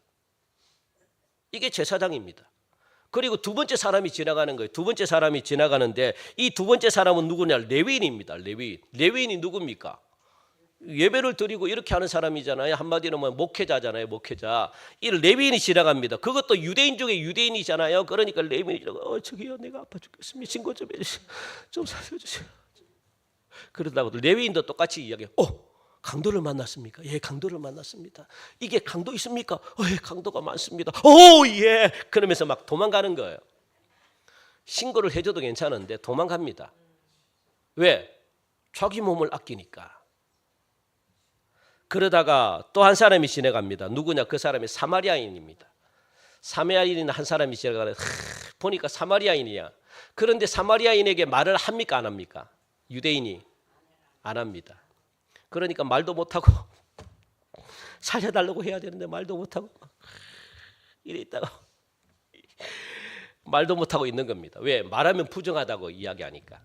이게 제사장입니다. 그리고 두 번째 사람이 지나가는 거예요. 두 번째 사람이 지나가는데 이 두 번째 사람은 누구냐? 레위인입니다. 레위인이 누굽니까? 예배를 드리고 이렇게 하는 사람이잖아요. 한마디로 뭐 목회자잖아요. 목회자. 이 레위인이 지나갑니다. 그것도 유대인 중에 유대인이잖아요. 그러니까 레위인이 지나가, 저기요, 내가 아파 죽겠습니다. 신고 좀 해주세요. 좀 살려주세요. 그러다가 레위인도 똑같이 이야기해요. 강도를 만났습니까? 예, 강도를 만났습니다. 이게 강도 있습니까? 예, 강도가 많습니다. 예. 그러면서 막 도망가는 거예요. 신고를 해줘도 괜찮은데 도망갑니다. 왜? 자기 몸을 아끼니까. 그러다가 또 한 사람이 지나갑니다. 누구냐? 그 사람이 사마리아인입니다. 사마리아인 한 사람이 지나가는데 보니까 사마리아인이야. 그런데 사마리아인에게 말을 합니까? 안 합니까? 유대인이 안 합니다. 그러니까 말도 못하고 살려달라고 해야 되는데 말도 못하고 이래 있다가 말도 못하고 있는 겁니다. 왜? 말하면 부정하다고 이야기하니까.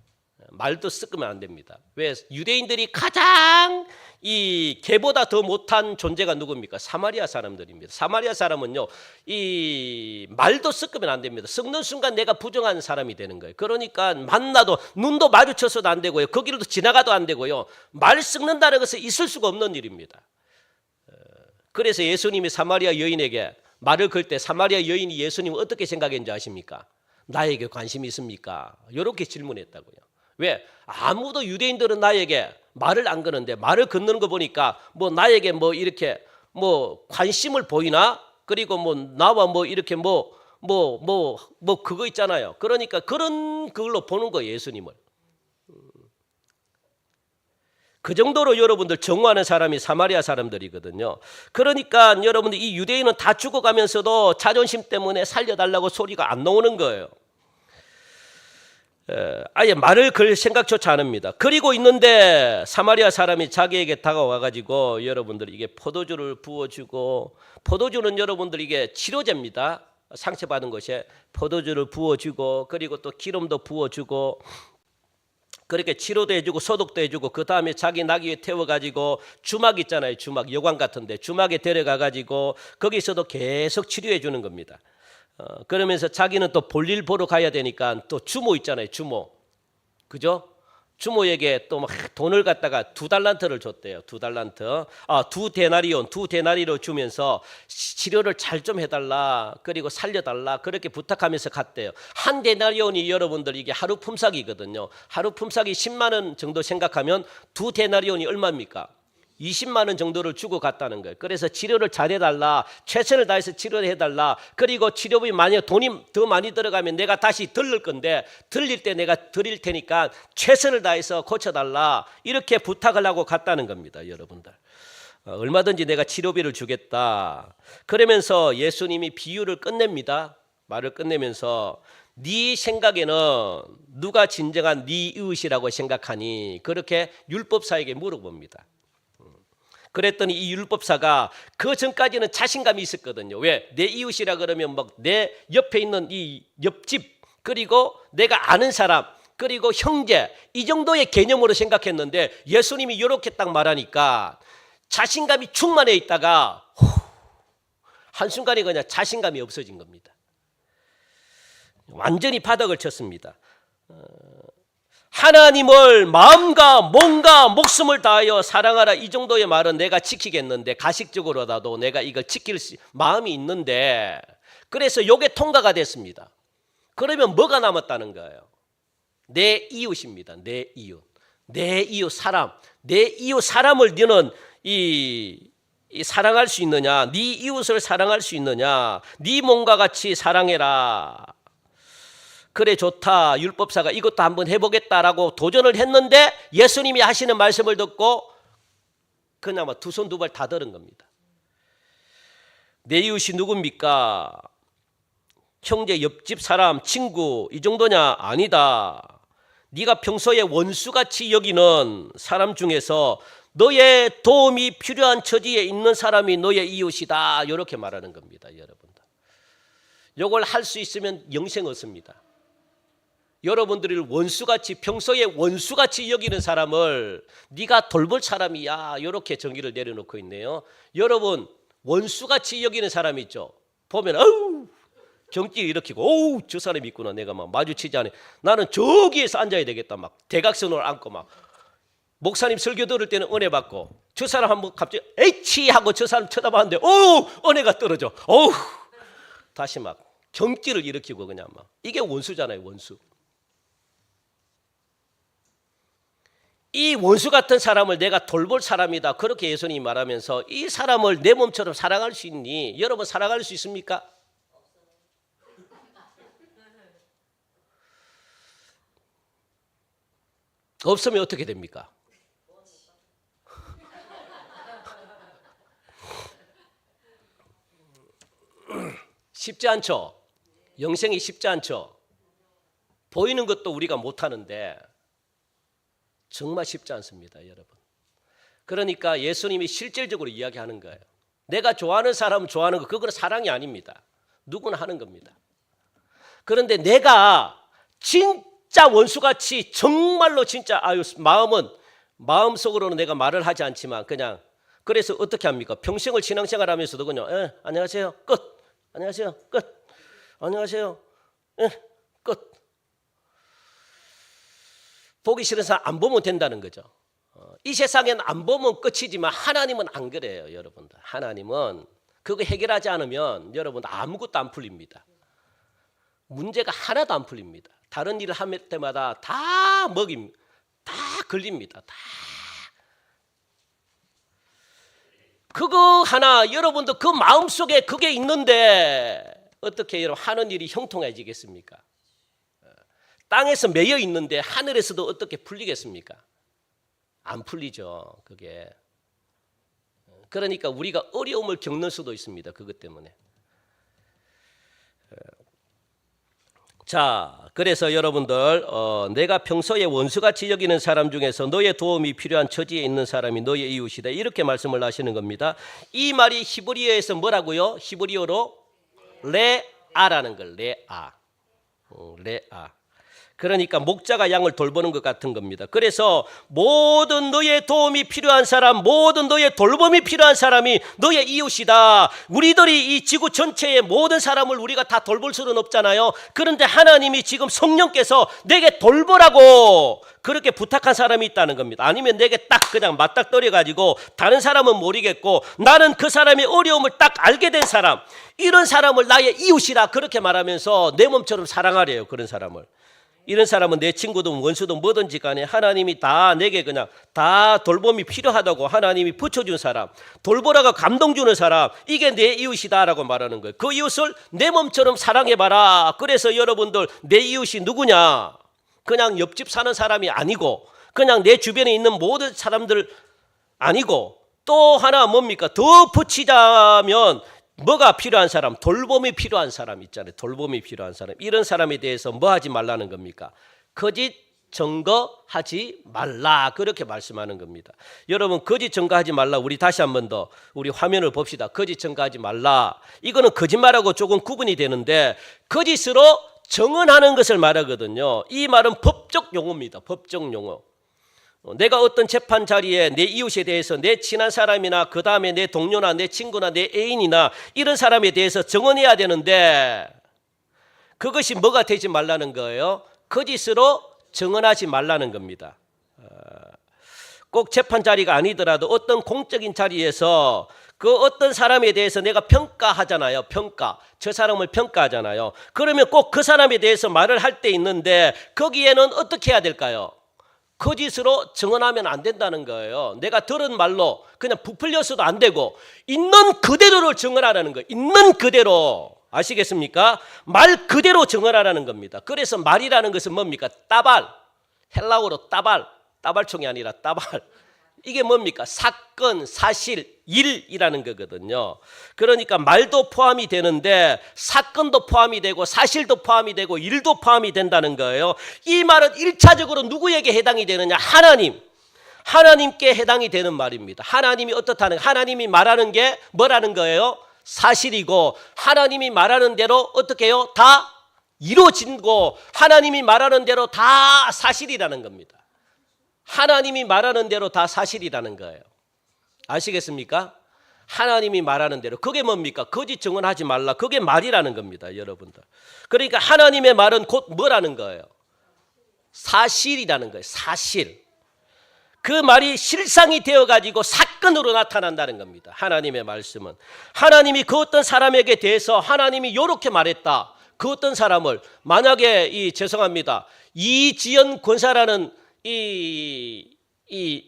말도 섞으면 안 됩니다. 왜? 유대인들이 가장 이 개보다 더 못한 존재가 누굽니까? 사마리아 사람들입니다. 사마리아 사람은요, 이 말도 섞으면 안 됩니다. 섞는 순간 내가 부정한 사람이 되는 거예요. 그러니까 만나도 눈도 마주쳐서도 안 되고요, 거기로도 지나가도 안 되고요. 말 섞는다는 것은 있을 수가 없는 일입니다. 그래서 예수님이 사마리아 여인에게 말을 걸 때 사마리아 여인이 예수님을 어떻게 생각했는지 아십니까? 나에게 관심이 있습니까? 이렇게 질문했다고요. 왜? 아무도 유대인들은 나에게 말을 안 거는데 말을 건너는 거 보니까 뭐 나에게 뭐 이렇게 뭐 관심을 보이나? 그리고 뭐 나와 뭐 이렇게 뭐 그거 있잖아요. 그러니까 그런 걸로 보는 거예요, 예수님을. 그 정도로 여러분들 정오하는 사람이 사마리아 사람들이거든요. 그러니까 여러분들 이 유대인은 다 죽어가면서도 자존심 때문에 살려달라고 소리가 안 나오는 거예요. 아예 말을 걸 생각조차 안 합니다. 그리고 있는데 사마리아 사람이 자기에게 다가와가지고 여러분들 이게 포도주를 부어주고, 포도주는 여러분들 이게 치료제입니다. 상처받은 것에 포도주를 부어주고, 그리고 또 기름도 부어주고, 그렇게 치료도 해주고 소독도 해주고, 그 다음에 자기 나귀에 태워가지고 주막 있잖아요. 주막, 여관 같은데 주막에 데려가가지고 거기서도 계속 치료해 주는 겁니다. 그러면서 자기는 또 볼일 보러 가야 되니까 또 주모 있잖아요. 주모. 그죠? 주모에게 또 막 돈을 갖다가 2달란트를 줬대요. 2달란트. 두 데나리로 주면서 치료를 잘 좀 해달라. 그리고 살려달라. 그렇게 부탁하면서 갔대요. 한 데나리온이 여러분들 이게 하루 품삯이거든요. 하루 품삯이 10만 원 정도 생각하면 2데나리온이 얼마입니까? 20만 원 정도를 주고 갔다는 거예요. 그래서 치료를 잘해달라, 최선을 다해서 치료를 해달라. 그리고 치료비 만약 돈이 더 많이 들어가면 내가 다시 들릴 건데 들릴 때 내가 드릴 테니까 최선을 다해서 고쳐달라. 이렇게 부탁을 하고 갔다는 겁니다, 여러분들. 얼마든지 내가 치료비를 주겠다. 그러면서 예수님이 비유를 끝냅니다. 말을 끝내면서 네 생각에는 누가 진정한 네 이웃이라고 생각하니? 그렇게 율법사에게 물어봅니다. 그랬더니 이 율법사가 그 전까지는 자신감이 있었거든요. 왜? 내 이웃이라 그러면 막 내 옆에 있는 이 옆집, 그리고 내가 아는 사람, 그리고 형제, 이 정도의 개념으로 생각했는데 예수님이 이렇게 딱 말하니까 자신감이 충만해 있다가 한순간에 그냥 자신감이 없어진 겁니다. 완전히 바닥을 쳤습니다. 하나님을 마음과 몸과 목숨을 다하여 사랑하라, 이 정도의 말은 내가 지키겠는데, 가식적으로라도 내가 이걸 지킬 마음이 있는데, 그래서 이게 통과가 됐습니다. 그러면 뭐가 남았다는 거예요? 내 이웃입니다. 내 이웃. 내 이웃 사람. 내 이웃 사람을 너는 이 사랑할 수 있느냐? 네 이웃을 사랑할 수 있느냐? 네 몸과 같이 사랑해라. 그래, 좋다. 율법사가 이것도 한번 해보겠다라고 도전을 했는데 예수님이 하시는 말씀을 듣고 그나마 두 손 두 발 다 들은 겁니다. 내 이웃이 누굽니까? 형제, 옆집 사람, 친구, 이 정도냐? 아니다. 네가 평소에 원수같이 여기는 사람 중에서 너의 도움이 필요한 처지에 있는 사람이 너의 이웃이다. 이렇게 말하는 겁니다, 여러분들. 이걸 할 수 있으면 영생 얻습니다. 여러분들을 원수같이, 평소에 원수같이 여기는 사람을 네가 돌볼 사람이야, 이렇게 정의를 내려놓고 있네요. 여러분, 원수같이 여기는 사람이 있죠. 보면 어우, 경기 일으키고, 어우, 저 사람이 있구나. 내가 막 마주치지 않아. 나는 저기에서 앉아야 되겠다. 막 대각선으로 앉고 막 목사님 설교 들을 때는 은혜 받고, 저 사람 한번 갑자기 에이치 하고 저 사람 쳐다봤는데 어우, 은혜가 떨어져. 어우, 다시 막 경기를 일으키고 그냥 막. 이게 원수잖아요, 원수. 이 원수 같은 사람을 내가 돌볼 사람이다, 그렇게 예수님이 말하면서 이 사람을 내 몸처럼 사랑할 수 있니? 여러분, 사랑할 수 있습니까? 없으면 어떻게 됩니까? 쉽지 않죠. 영생이 쉽지 않죠. 보이는 것도 우리가 못하는데 정말 쉽지 않습니다, 여러분. 그러니까 예수님이 실질적으로 이야기하는 거예요. 내가 좋아하는 사람은 좋아하는 거, 그건 사랑이 아닙니다. 누구나 하는 겁니다. 그런데 내가 진짜 원수같이 정말로 진짜 마음속으로는 내가 말을 하지 않지만 그냥, 그래서 어떻게 합니까? 평생을 신앙생활 하면서도 그냥 안녕하세요, 끝. 안녕하세요, 끝. 안녕하세요, 끝. 보기 싫은 사람 안 보면 된다는 거죠. 이 세상엔 안 보면 끝이지만 하나님은 안 그래요, 여러분들. 하나님은 그거 해결하지 않으면 여러분 아무것도 안 풀립니다. 문제가 하나도 안 풀립니다. 다른 일을 할 때마다 다 먹입니다. 다 걸립니다. 다. 그거 하나 여러분도 그 마음속에 그게 있는데 어떻게 여러분 하는 일이 형통해지겠습니까? 땅에서 매여 있는데 하늘에서도 어떻게 풀리겠습니까? 안 풀리죠. 그게. 그러니까 우리가 어려움을 겪는 수도 있습니다. 그것 때문에. 자, 그래서 여러분들 내가 평소에 원수같이 여기는 사람 중에서 너의 도움이 필요한 처지에 있는 사람이 너의 이웃이다. 이렇게 말씀을 하시는 겁니다. 이 말이 히브리어에서 뭐라고요? 히브리어로 레아라는 걸. 레아. 레아. 그러니까 목자가 양을 돌보는 것 같은 겁니다. 그래서 모든 너의 도움이 필요한 사람, 모든 너의 돌봄이 필요한 사람이 너의 이웃이다. 우리들이 이 지구 전체의 모든 사람을 우리가 다 돌볼 수는 없잖아요. 그런데 하나님이 지금 성령께서 내게 돌보라고 그렇게 부탁한 사람이 있다는 겁니다. 아니면 내게 딱 그냥 맞닥뜨려가지고 다른 사람은 모르겠고 나는 그 사람의 어려움을 딱 알게 된 사람, 이런 사람을 나의 이웃이라 그렇게 말하면서 내 몸처럼 사랑하래요. 그런 사람을. 이런 사람은 내 친구든 원수든 뭐든지 간에 하나님이 다 내게 그냥 다 돌봄이 필요하다고 하나님이 붙여준 사람, 돌보라고 감동 주는 사람, 이게 내 이웃이다라고 말하는 거예요. 그 이웃을 내 몸처럼 사랑해봐라. 그래서 여러분들 내 이웃이 누구냐? 그냥 옆집 사는 사람이 아니고 그냥 내 주변에 있는 모든 사람들 아니고 또 하나 뭡니까? 더 붙이자면 뭐가 필요한 사람? 돌봄이 필요한 사람 있잖아요. 돌봄이 필요한 사람. 이런 사람에 대해서 뭐 하지 말라는 겁니까? 거짓 증거하지 말라. 그렇게 말씀하는 겁니다. 여러분 거짓 증거하지 말라. 우리 다시 한 번 더 우리 화면을 봅시다. 거짓 증거하지 말라. 이거는 거짓말하고 조금 구분이 되는데 거짓으로 증언하는 것을 말하거든요. 이 말은 법적 용어입니다. 법적 용어. 내가 어떤 재판 자리에 내 이웃에 대해서 내 친한 사람이나 그 다음에 내 동료나 내 친구나 내 애인이나 이런 사람에 대해서 증언해야 되는데 그것이 뭐가 되지 말라는 거예요? 거짓으로 증언하지 말라는 겁니다. 꼭 재판 자리가 아니더라도 어떤 공적인 자리에서 그 어떤 사람에 대해서 내가 평가하잖아요. 평가. 저 사람을 평가하잖아요. 그러면 꼭 그 사람에 대해서 말을 할 때 있는데 거기에는 어떻게 해야 될까요? 거짓으로 증언하면 안 된다는 거예요. 내가 들은 말로 그냥 부풀려서도 안 되고 있는 그대로를 증언하라는 거예요. 있는 그대로. 아시겠습니까? 말 그대로 증언하라는 겁니다. 그래서 말이라는 것은 뭡니까? 따발. 헬라어로 따발. 따발총이 아니라 따발. 이게 뭡니까? 사건, 사실, 일이라는 거거든요. 그러니까 말도 포함이 되는데 사건도 포함이 되고 사실도 포함이 되고 일도 포함이 된다는 거예요. 이 말은 1차적으로 누구에게 해당이 되느냐? 하나님. 하나님께 해당이 되는 말입니다. 하나님이 어떻다는, 하나님이 말하는 게 뭐라는 거예요? 사실이고 하나님이 말하는 대로 어떻게 해요? 다 이루어진고 하나님이 말하는 대로 다 사실이라는 겁니다. 하나님이 말하는 대로 다 사실이라는 거예요. 아시겠습니까? 하나님이 말하는 대로. 그게 뭡니까? 거짓 증언하지 말라. 그게 말이라는 겁니다, 여러분들. 그러니까 하나님의 말은 곧 뭐라는 거예요? 사실이라는 거예요. 사실. 그 말이 실상이 되어가지고 사건으로 나타난다는 겁니다. 하나님의 말씀은. 하나님이 그 어떤 사람에게 대해서 하나님이 이렇게 말했다. 그 어떤 사람을 만약에 죄송합니다. 이지연 권사라는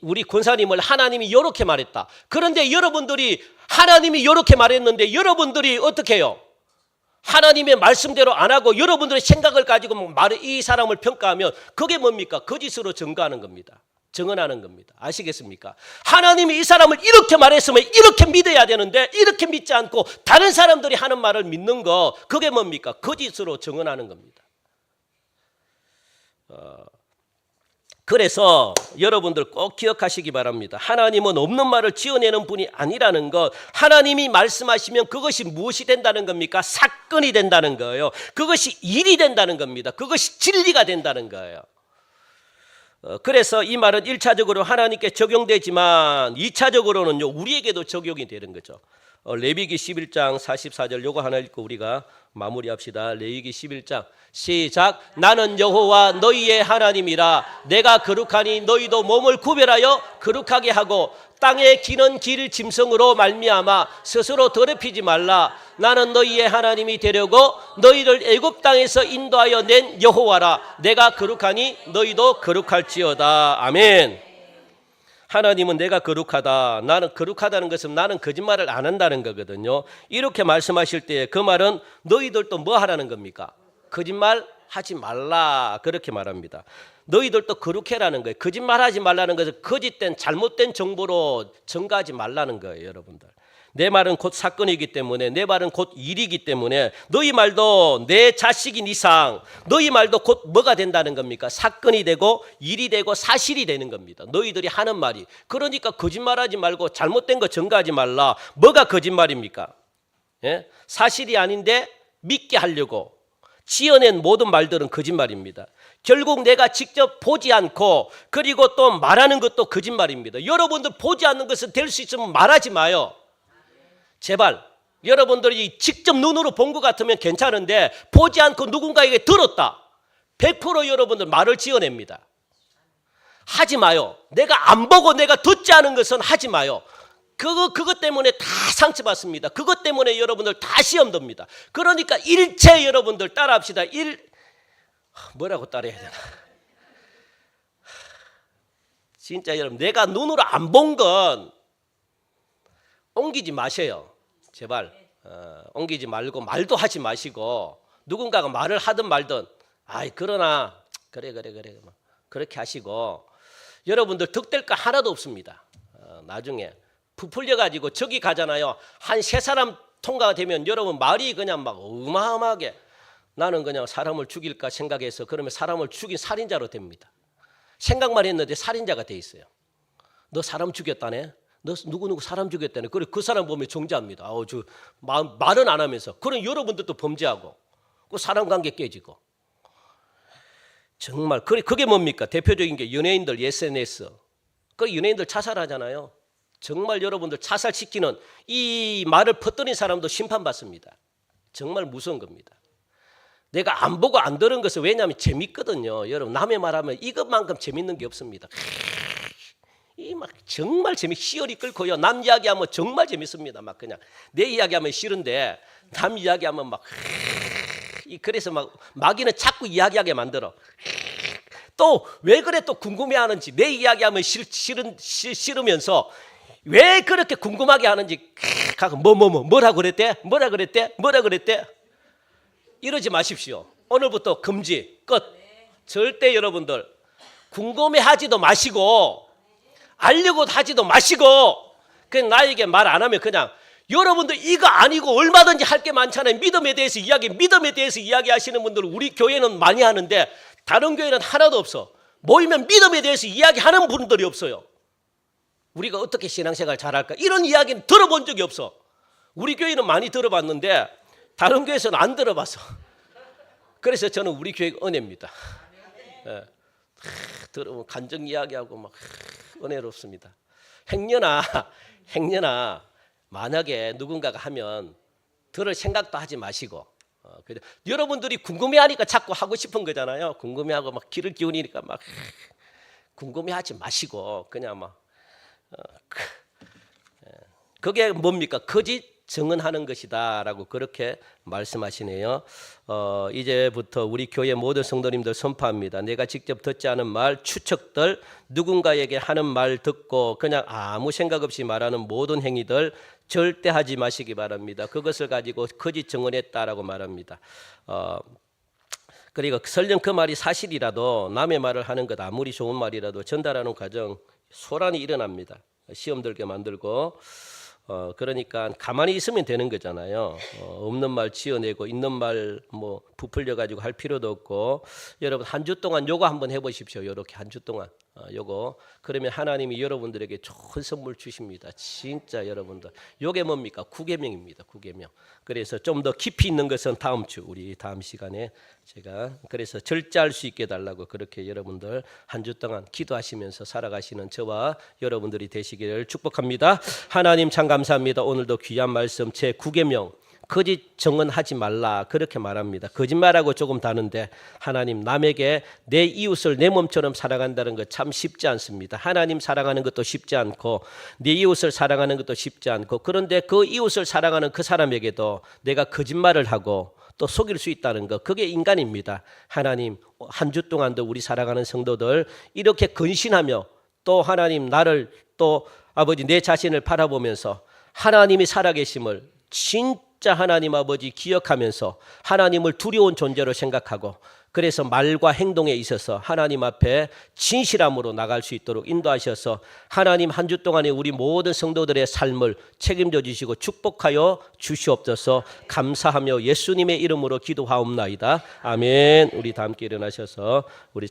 우리 권사님을 하나님이 이렇게 말했다. 그런데 여러분들이 하나님이 이렇게 말했는데 여러분들이 어떻게 해요? 하나님의 말씀대로 안 하고 여러분들의 생각을 가지고 이 사람을 평가하면 그게 뭡니까? 거짓으로 증거하는 겁니다. 증언하는 겁니다. 아시겠습니까? 하나님이 이 사람을 이렇게 말했으면 이렇게 믿어야 되는데 이렇게 믿지 않고 다른 사람들이 하는 말을 믿는 거, 그게 뭡니까? 거짓으로 증언하는 겁니다. 그래서 여러분들 꼭 기억하시기 바랍니다. 하나님은 없는 말을 지어내는 분이 아니라는 것. 하나님이 말씀하시면 그것이 무엇이 된다는 겁니까? 사건이 된다는 거예요. 그것이 일이 된다는 겁니다. 그것이 진리가 된다는 거예요. 그래서 이 말은 1차적으로 하나님께 적용되지만 2차적으로는요, 우리에게도 적용이 되는 거죠. 레위기 11장 44절 요거 하나 읽고 우리가 마무리합시다. 레위기 11장 시작. 나는 여호와 너희의 하나님이라. 내가 거룩하니 너희도 몸을 구별하여 거룩하게 하고 땅에 기는 길 짐승으로 말미암아 스스로 더럽히지 말라. 나는 너희의 하나님이 되려고 너희를 애굽 땅에서 인도하여 낸 여호와라. 내가 거룩하니 너희도 거룩할지어다. 아멘. 하나님은 내가 거룩하다. 나는 거룩하다는 것은 나는 거짓말을 안 한다는 거거든요. 이렇게 말씀하실 때 그 말은 너희들도 뭐 하라는 겁니까? 거짓말 하지 말라. 그렇게 말합니다. 너희들도 거룩해라는 거예요. 거짓말하지 말라는 것은 거짓된 잘못된 정보로 증가하지 말라는 거예요. 여러분들, 내 말은 곧 사건이기 때문에, 내 말은 곧 일이기 때문에 너희 말도 내 자식인 이상 너희 말도 곧 뭐가 된다는 겁니까? 사건이 되고 일이 되고 사실이 되는 겁니다. 너희들이 하는 말이. 그러니까 거짓말하지 말고 잘못된 거 증가하지 말라. 뭐가 거짓말입니까? 예? 사실이 아닌데 믿게 하려고 지어낸 모든 말들은 거짓말입니다. 결국 내가 직접 보지 않고 그리고 또 말하는 것도 거짓말입니다. 여러분들 보지 않는 것은 될 수 있으면 말하지 마요. 제발. 여러분들이 직접 눈으로 본 것 같으면 괜찮은데 보지 않고 누군가에게 들었다. 100% 여러분들 말을 지어냅니다. 하지 마요. 내가 안 보고 내가 듣지 않은 것은 하지 마요. 그것 때문에 다 상처받습니다. 그것 때문에 여러분들 다 시험 듭니다. 그러니까 일체 여러분들 따라합시다. 뭐라고 따라해야 되나? 진짜 여러분, 내가 눈으로 안 본 건 옮기지 마세요. 제발 옮기지 말고 말도 하지 마시고 누군가가 말을 하든 말든 그러나 그래 그렇게 하시고 여러분들 득될 거 하나도 없습니다. 나중에 부풀려 가지고 저기 가잖아요. 한 세 사람 통과가 되면 여러분 말이 그냥 막 어마어마하게 나는 그냥 사람을 죽일까 생각해서 그러면 사람을 죽인 살인자로 됩니다. 생각만 했는데 살인자가 돼 있어요. 너 사람 죽였다네. 너 누구누구 사람 죽였다네. 그래 그 사람 보면 정죄합니다. 말은 안 하면서. 그럼 여러분들도 범죄하고 그 사람 관계 깨지고. 정말 그게 뭡니까? 대표적인 게 연예인들 SNS. 그 연예인들 자살하잖아요. 정말 여러분들 자살시키는 이 말을 퍼뜨린 사람도 심판받습니다. 정말 무서운 겁니다. 내가 안 보고 안 들은 것은 왜냐하면 재밌거든요. 여러분 남의 말하면 이것만큼 재밌는 게 없습니다. 막 정말 희열이 끓고요. 남 이야기하면 정말 재밌습니다. 막 그냥 내 이야기하면 싫은데 남 이야기하면 막 그래서 막 마귀는 자꾸 이야기하게 만들어. 또 왜 그래 또 궁금해하는지 내 이야기하면 싫으면서 왜 그렇게 궁금하게 하는지 뭐라고 그랬대? 이러지 마십시오. 오늘부터 금지 끝. 절대 여러분들 궁금해하지도 마시고 알려고 하지도 마시고 그냥 나에게 말 안 하면 그냥 여러분들 이거 아니고 얼마든지 할 게 많잖아요. 믿음에 대해서 이야기하시는 분들 우리 교회는 많이 하는데 다른 교회는 하나도 없어. 모이면 믿음에 대해서 이야기하는 분들이 없어요. 우리가 어떻게 신앙생활 잘할까? 이런 이야기는 들어본 적이 없어. 우리 교회는 많이 들어봤는데 다른 교회에서는 안 들어봤어. 그래서 저는 우리 교회가 은혜입니다. 들으면 간증 이야기하고 막 은혜롭습니다. 행여나 만약에 누군가가 하면 들을 생각도 하지 마시고 여러분들이 궁금해하니까 자꾸 하고 싶은 거잖아요. 궁금해하고 막 귀를 기울이니까 막 궁금해하지 마시고 그냥 막 그게 뭡니까? 거짓 증언하는 것이다라고 그렇게 말씀하시네요. 이제부터 우리 교회 모든 성도님들 선포합니다. 내가 직접 듣지 않은 말, 추측들, 누군가에게 하는 말 듣고 그냥 아무 생각 없이 말하는 모든 행위들 절대 하지 마시기 바랍니다. 그것을 가지고 거짓 증언했다라고 말합니다. 그리고 설령 그 말이 사실이라도 남의 말을 하는 것 아무리 좋은 말이라도 전달하는 과정 소란이 일어납니다. 시험 들게 만들고 그러니까 가만히 있으면 되는 거잖아요. 없는 말 지어내고 있는 말 부풀려 가지고 할 필요도 없고 여러분 한 주 동안 요거 한번 해보십시오. 이렇게 한 주 동안 요거 그러면 하나님이 여러분들에게 좋은 선물 주십니다. 진짜 여러분들. 요게 뭡니까? 구계명입니다. 구계명. 그래서 좀 더 깊이 있는 것은 다음 주 우리 다음 시간에 제가 그래서 절제할 수 있게 달라고 그렇게 여러분들 한 주 동안 기도하시면서 살아가시는 저와 여러분들이 되시기를 축복합니다. 하나님 참 감사합니다. 오늘도 귀한 말씀 제 9계명 거짓 증언하지 말라 그렇게 말합니다. 거짓말하고 조금 다른데 하나님 남에게 내 이웃을 내 몸처럼 사랑한다는 것 참 쉽지 않습니다. 하나님 사랑하는 것도 쉽지 않고 내 이웃을 사랑하는 것도 쉽지 않고 그런데 그 이웃을 사랑하는 그 사람에게도 내가 거짓말을 하고 또 속일 수 있다는 것 그게 인간입니다. 하나님 한 주 동안도 우리 사랑하는 성도들 이렇게 근신하며 또 하나님 나를 또 아버지 내 자신을 바라보면서 하나님이 살아계심을 진짜 하나님 아버지 기억하면서 하나님을 두려운 존재로 생각하고 그래서 말과 행동에 있어서 하나님 앞에 진실함으로 나갈 수 있도록 인도하셔서 하나님 한 주 동안에 우리 모든 성도들의 삶을 책임져 주시고 축복하여 주시옵소서. 감사하며 예수님의 이름으로 기도하옵나이다. 아멘. 우리 다 함께 일어나셔서 우리